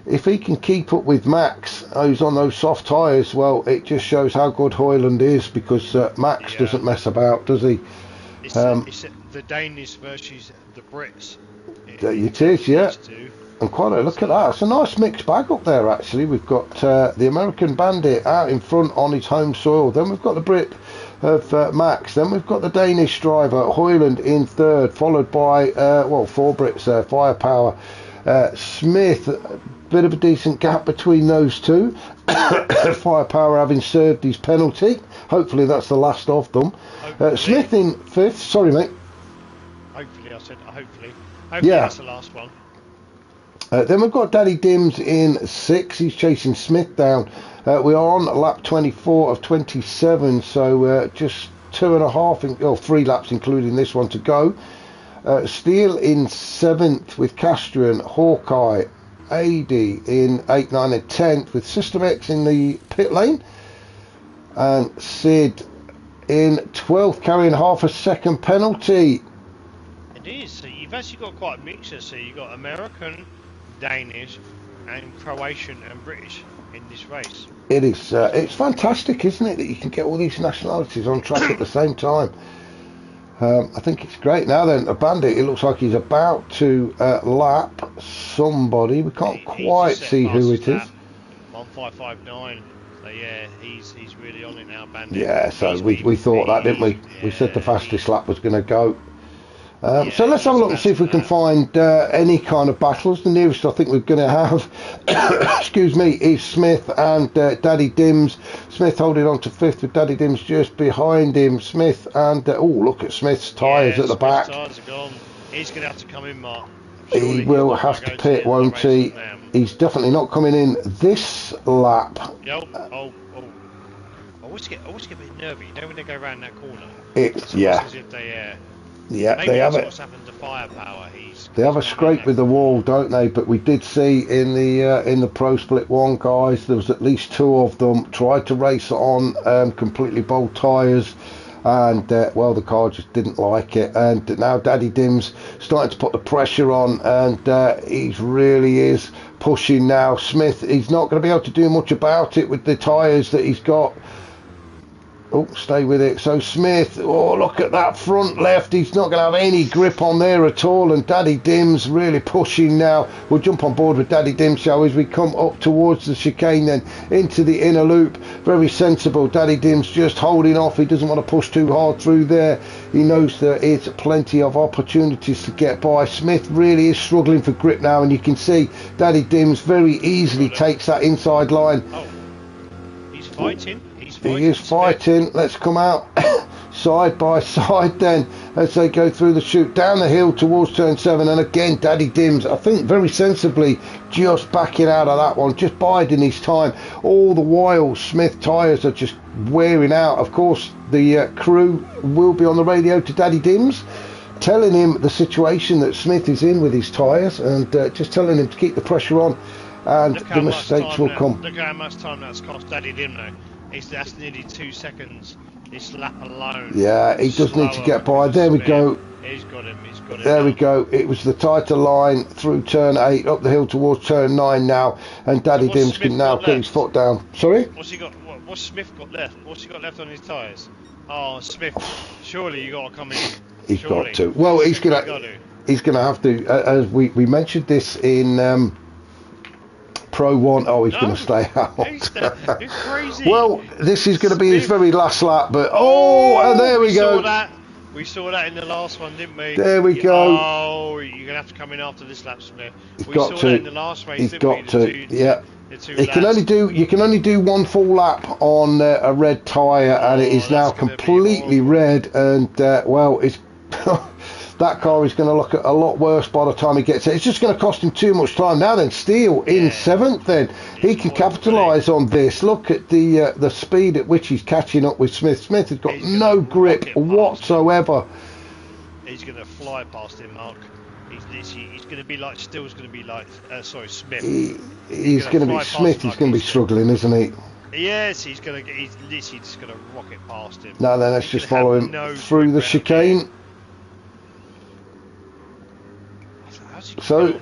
if he can keep up with Max, who's on those soft tyres, well, it just shows how good Hoyland is, because Max doesn't mess about, does he? It's the Danish versus the Brits. It is, yeah. and quality. Look at that. It's a nice mixed bag up there, actually. We've got the American Bandit out in front on his home soil. Then we've got the Brit of Max. Then we've got the Danish driver, Hoyland, in third, followed by, well, 4 Brits there, Firepower. Smith, a bit of a decent gap between those two. Firepower having served his penalty. Hopefully that's the last of them. Smith in 5th. Sorry, mate. Hopefully, I said hopefully. Yeah. That's the last one. Then we've got Daddy Dims in 6th. He's chasing Smith down. We are on lap 24 of 27, so just 2.5 or 3 laps including this one to go. Steele in 7th with Castrian, Hawkeye, AD in 8th, 9th and 10th with System X in the pit lane, and Sid in 12th carrying half a second penalty. It is, so you've actually got quite a mixture, so you've got American, Danish and Croatian and British in this race. It is, it's fantastic, isn't it, that you can get all these nationalities on track at the same time. I think it's great. Now then, a Bandit, it looks like he's about to lap somebody. We can't quite see who it is. 1559. So yeah, he's really on it now, Bandit. Yeah, so we thought that, didn't we? Yeah, we said the fastest lap was going to go. So let's have a look and see if we can find any kind of battles. The nearest I think we're going to have, excuse me, is Smith and Daddy Dims. Smith holding on to 5th with Daddy Dims just behind him. Smith and, oh, look at Smith's tyres at the back. Tyres are gone. He's going to have to come in, Mark. He will have to pit, won't he? He's definitely not coming in this lap. I always get a bit nervy, you know, when they go around that corner. It's, yeah. As if they, yeah, maybe they have it. What's happened to Firepower. They have a scrape with the wall, don't they? But we did see in the Pro Split 1, guys, there was at least 2 of them tried to race on completely bold tyres, and well, the car just didn't like it. And now Daddy Dim's starting to put the pressure on, and he really is pushing now. Smith, he's not going to be able to do much about it with the tyres that he's got. Oh, stay with it. So Smith, oh, look at that front left. He's not going to have any grip on there at all. And Daddy Dims really pushing now. We'll jump on board with Daddy Dims, shall we, as we come up towards the chicane then into the inner loop. Very sensible. Daddy Dims just holding off. He doesn't want to push too hard through there. He knows there is plenty of opportunities to get by. Smith really is struggling for grip now, and you can see Daddy Dims very easily takes that inside line. Oh, he's fighting. He is fighting. Let's come out side by side then as they go through the chute down the hill towards turn 7, and again Daddy Dims, I think very sensibly, just backing out of that one, just biding his time. All the while Smith tyres are just wearing out. Of course the crew will be on the radio to Daddy Dims, telling him the situation that Smith is in with his tyres, and just telling him to keep the pressure on, and the mistakes will come. Look how much time that's cost Daddy Dim though. That's nearly 2 seconds. This lap alone. Yeah, he does need to get by. There we go. He's got him. There we go. It was the tighter line through turn 8, up the hill towards turn 9 now, and Daddy Dims can now put his foot down. Sorry? What's he got? What's Smith got left? What's he got left on his tyres? Oh, Smith. Surely you got to come in. He's got to. Well, he's gonna have to. As we mentioned this in. Pro 1, oh, he's going to stay out. It's crazy. Well, this is going to be his very last lap, but and there we go. We saw that in the last one, didn't we? There we go. Oh, you're going to have to come in after this lap, Smith. He's we got saw to. that in the last race, He's got to. Yeah. You can only do one full lap on a red tyre, and it is now completely red, and well, it's that car is going to look a lot worse by the time he gets it. It's just going to cost him too much time. Now then, Steele in 7th then. He can capitalise on this. Look at the speed at which he's catching up with Smith. Smith has got no grip whatsoever. He's going to fly past him, Mark. He's going to be like, Steele's going to be like, Smith. He's going to be Smith. He's going to be struggling, isn't he? Yes, he's literally just going to rocket past him. Now then, let's just follow him through the chicane. So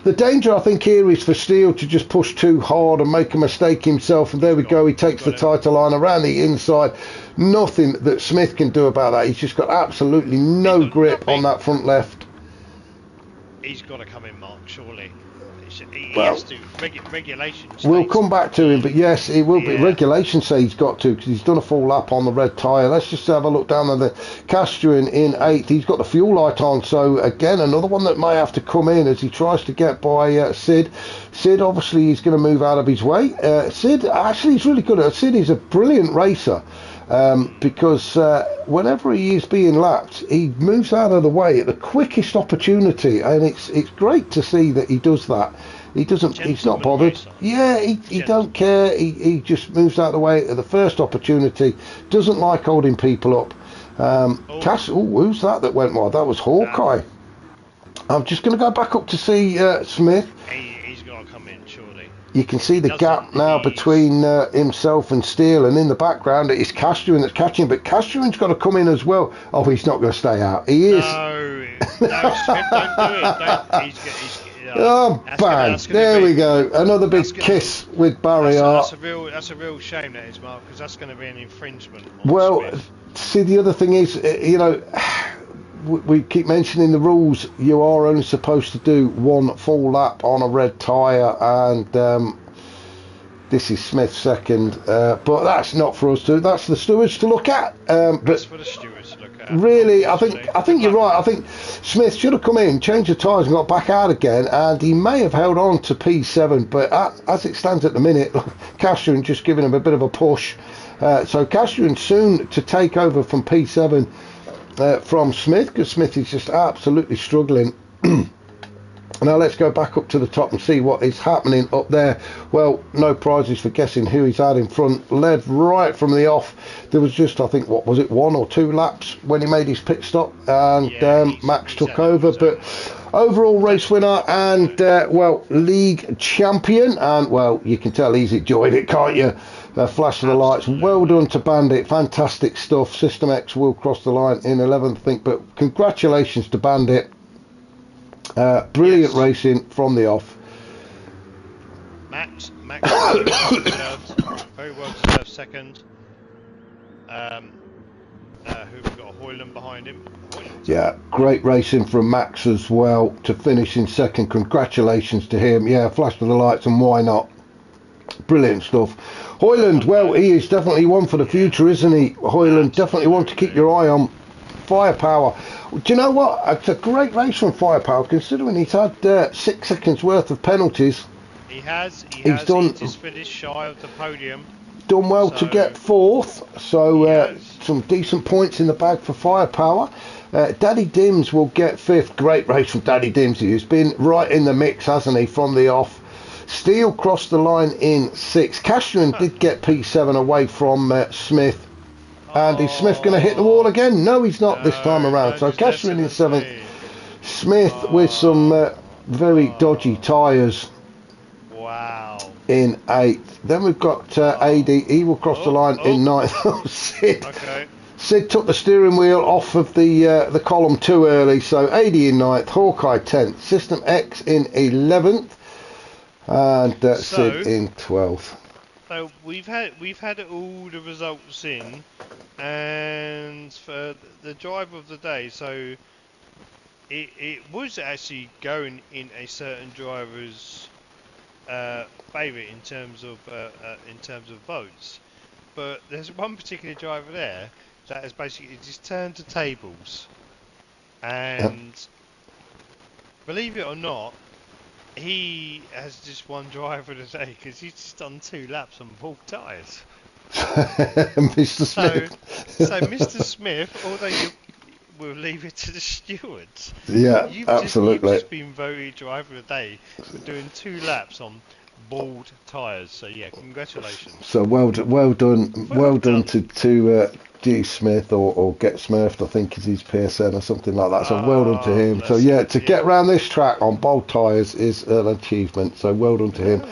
the danger I think here is for Steele to just push too hard and make a mistake himself, and there we go, he takes the tighter line around the inside. Nothing that Smith can do about that. He's just got absolutely no grip on that front left. he's got to come in, Mark. Surely, he Well, has to. Regulations. We'll come back to him, but yes, it will be. Yeah. Regulations say he's got to because he's done a full lap on the red tyre. Let's just have a look down at the Castrian in 8th. He's got the fuel light on, so again, another one that may have to come in as he tries to get by Sid. Sid, obviously, he's going to move out of his way. Sid, actually, he's really good. Sid is a brilliant racer. Because whenever he is being lapped, he moves out of the way at the quickest opportunity, and it's great to see that he does that. He doesn't. He's not bothered. Racer. Yeah, he don't care. He just moves out of the way at the first opportunity. Doesn't like holding people up. Who's that went wide? That was Hawkeye. I'm just going to go back up to see Smith. He's got to come in, surely. You can see the gap now between himself and Steele, and in the background it is Castrian that's catching, but Castrian's got to come in as well. Oh, he's not going to stay out. He is. No, Smith, don't do it. Oh, bang! There we go. Another big kiss with Barry Hart. That's a real shame, that is, Mark, because that's going to be an infringement. Well, Smith. see, the other thing is, we keep mentioning the rules. You are only supposed to do one full lap on a red tyre, and this is Smith's second. But that's not for us to. That's the stewards to look at. That's for the stewards to look at. Really, I think you're right. I think Smith should have come in, changed the tyres, and got back out again. And he may have held on to P7, but as it stands at the minute, Castrian just giving him a bit of a push. So Castrian soon to take over from P7. From Smith, because Smith is just absolutely struggling. Now let's go back up to the top and see what is happening up there. Well, no prizes for guessing who he's had in front. Led right from the off. There was just, I think, what was it, 1 or 2 laps when he made his pit stop, and Max took over. But overall race winner and league champion, and well, you can tell he's enjoyed it, can't you? Flash of the lights. Well done to Bandit. Fantastic stuff. System X will cross the line in 11th, I think, but congratulations to Bandit. Brilliant racing from the off. Max very well deserved second. Who've we got? Hoyland behind him. Yeah, great racing from Max as well to finish in second. Congratulations to him. Yeah, flash of the lights, and why not? Brilliant stuff. Hoyland, well, he is definitely one for the future, isn't he? Hoyland, definitely one to keep your eye on. Firepower. Do you know what? It's a great race from Firepower, considering he's had 6 seconds worth of penalties. He has. He's done. He's finished shy of the podium. Done well to get 4th, so some decent points in the bag for Firepower. Daddy Dims will get 5th. Great race from Daddy Dims. He's been right in the mix, hasn't he, from the off. Steele crossed the line in 6th. Castrian did get P7 away from Smith. And is Smith going to hit the wall again? No, he's not this time around. So Castrian in 7th. Smith with some very dodgy tyres. Wow. In 8th. Then we've got AD. He will cross the line in 9th. Sid. Okay. Sid took the steering wheel off of the column too early. So AD in 9th. Hawkeye 10th. System X in 11th. And Sid in 12th. So we've had all the results in, and for the driver of the day, so it was actually going in a certain driver's favour in terms of votes, but there's one particular driver there that has basically just turned the tables, and believe it or not, he has just one driver of the day because he's just done 2 laps on full tyres. Mr. Smith. So Mr. Smith, although we'll leave it to the stewards. Yeah, absolutely. You've just been voted driver of the day for doing 2 laps on bald tyres. So yeah, congratulations. So well done to G Smith or Get Smurfed, I think is his PSN or something like that. So well done to him. So yeah, to get around this track on bald tyres is an achievement. So well done to him.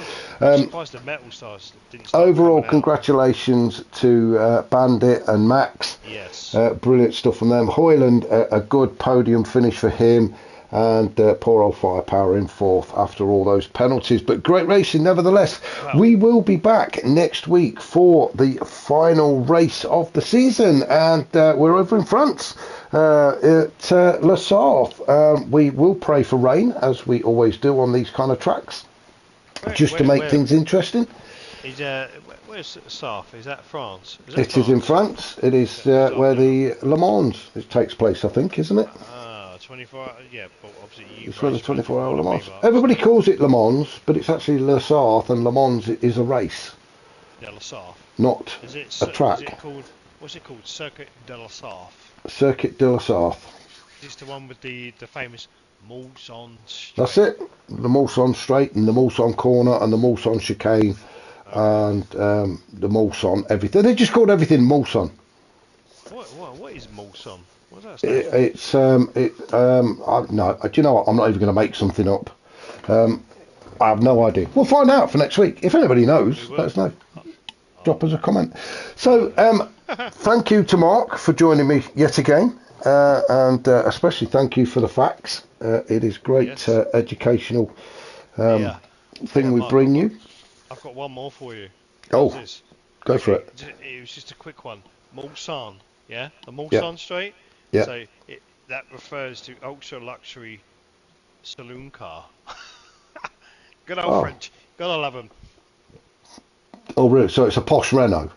I'm surprised the metal stars didn't start overall, congratulations to Bandit and Max. Yes. Brilliant stuff from them. Hoyland, a good podium finish for him. And poor old Firepower in 4th after all those penalties. But great racing nevertheless. Wow. We will be back next week for the final race of the season. And we're over in France. At Le Sarthe, we will pray for rain, as we always do on these kind of tracks, just to make things interesting. Where's Sarthe? Is that France? It is in France. It is where the Le Mans takes place, I think, isn't it? 24. Yeah, but obviously it's where the 24-hour Le Mans. Everybody calls it Le Mans, but it's actually Le Sarthe, and Le Mans is a race. Yeah, Le Sarthe. Not a track. What's it called? Circuit de La Sarthe. Circuit de La Sarthe. This the one with the famous Mulsanne straight. That's it. The Mulsanne straight and the Mulsanne corner and the Mulsanne chicane and the Mulsanne everything. They just called everything Mulsanne. What is Mulsanne? What does that stand for? No. Do you know what? I'm not even going to make something up. I have no idea. We'll find out for next week. If anybody knows, let us know. Drop us a comment. So, thank you to Mark for joining me yet again, and especially thank you for the facts. It is great educational thing we bring you. I've got one more for you. Go for it. It was just a quick one. Mulsanne, yeah? The Mulsanne straight? Yeah. So that refers to ultra luxury saloon car. Good old French. Gotta love them. Oh, really? So it's a posh Renault?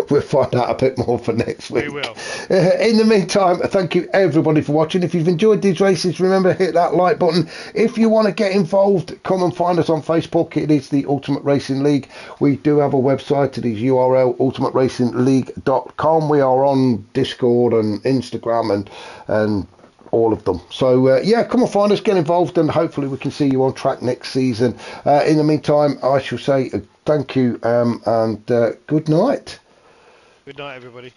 We'll find out a bit more for next week. We will. In the meantime, thank you everybody for watching. If you've enjoyed these races, remember, hit that like button. If you want to get involved, come and find us on Facebook. It is the Ultimate Racing League. We do have a website. It is URL ultimateracingligue.com. We are on Discord and Instagram and all of them. So come and find us, get involved, and hopefully we can see you on track next season. In the meantime, I shall say thank you and good night. Good night, everybody.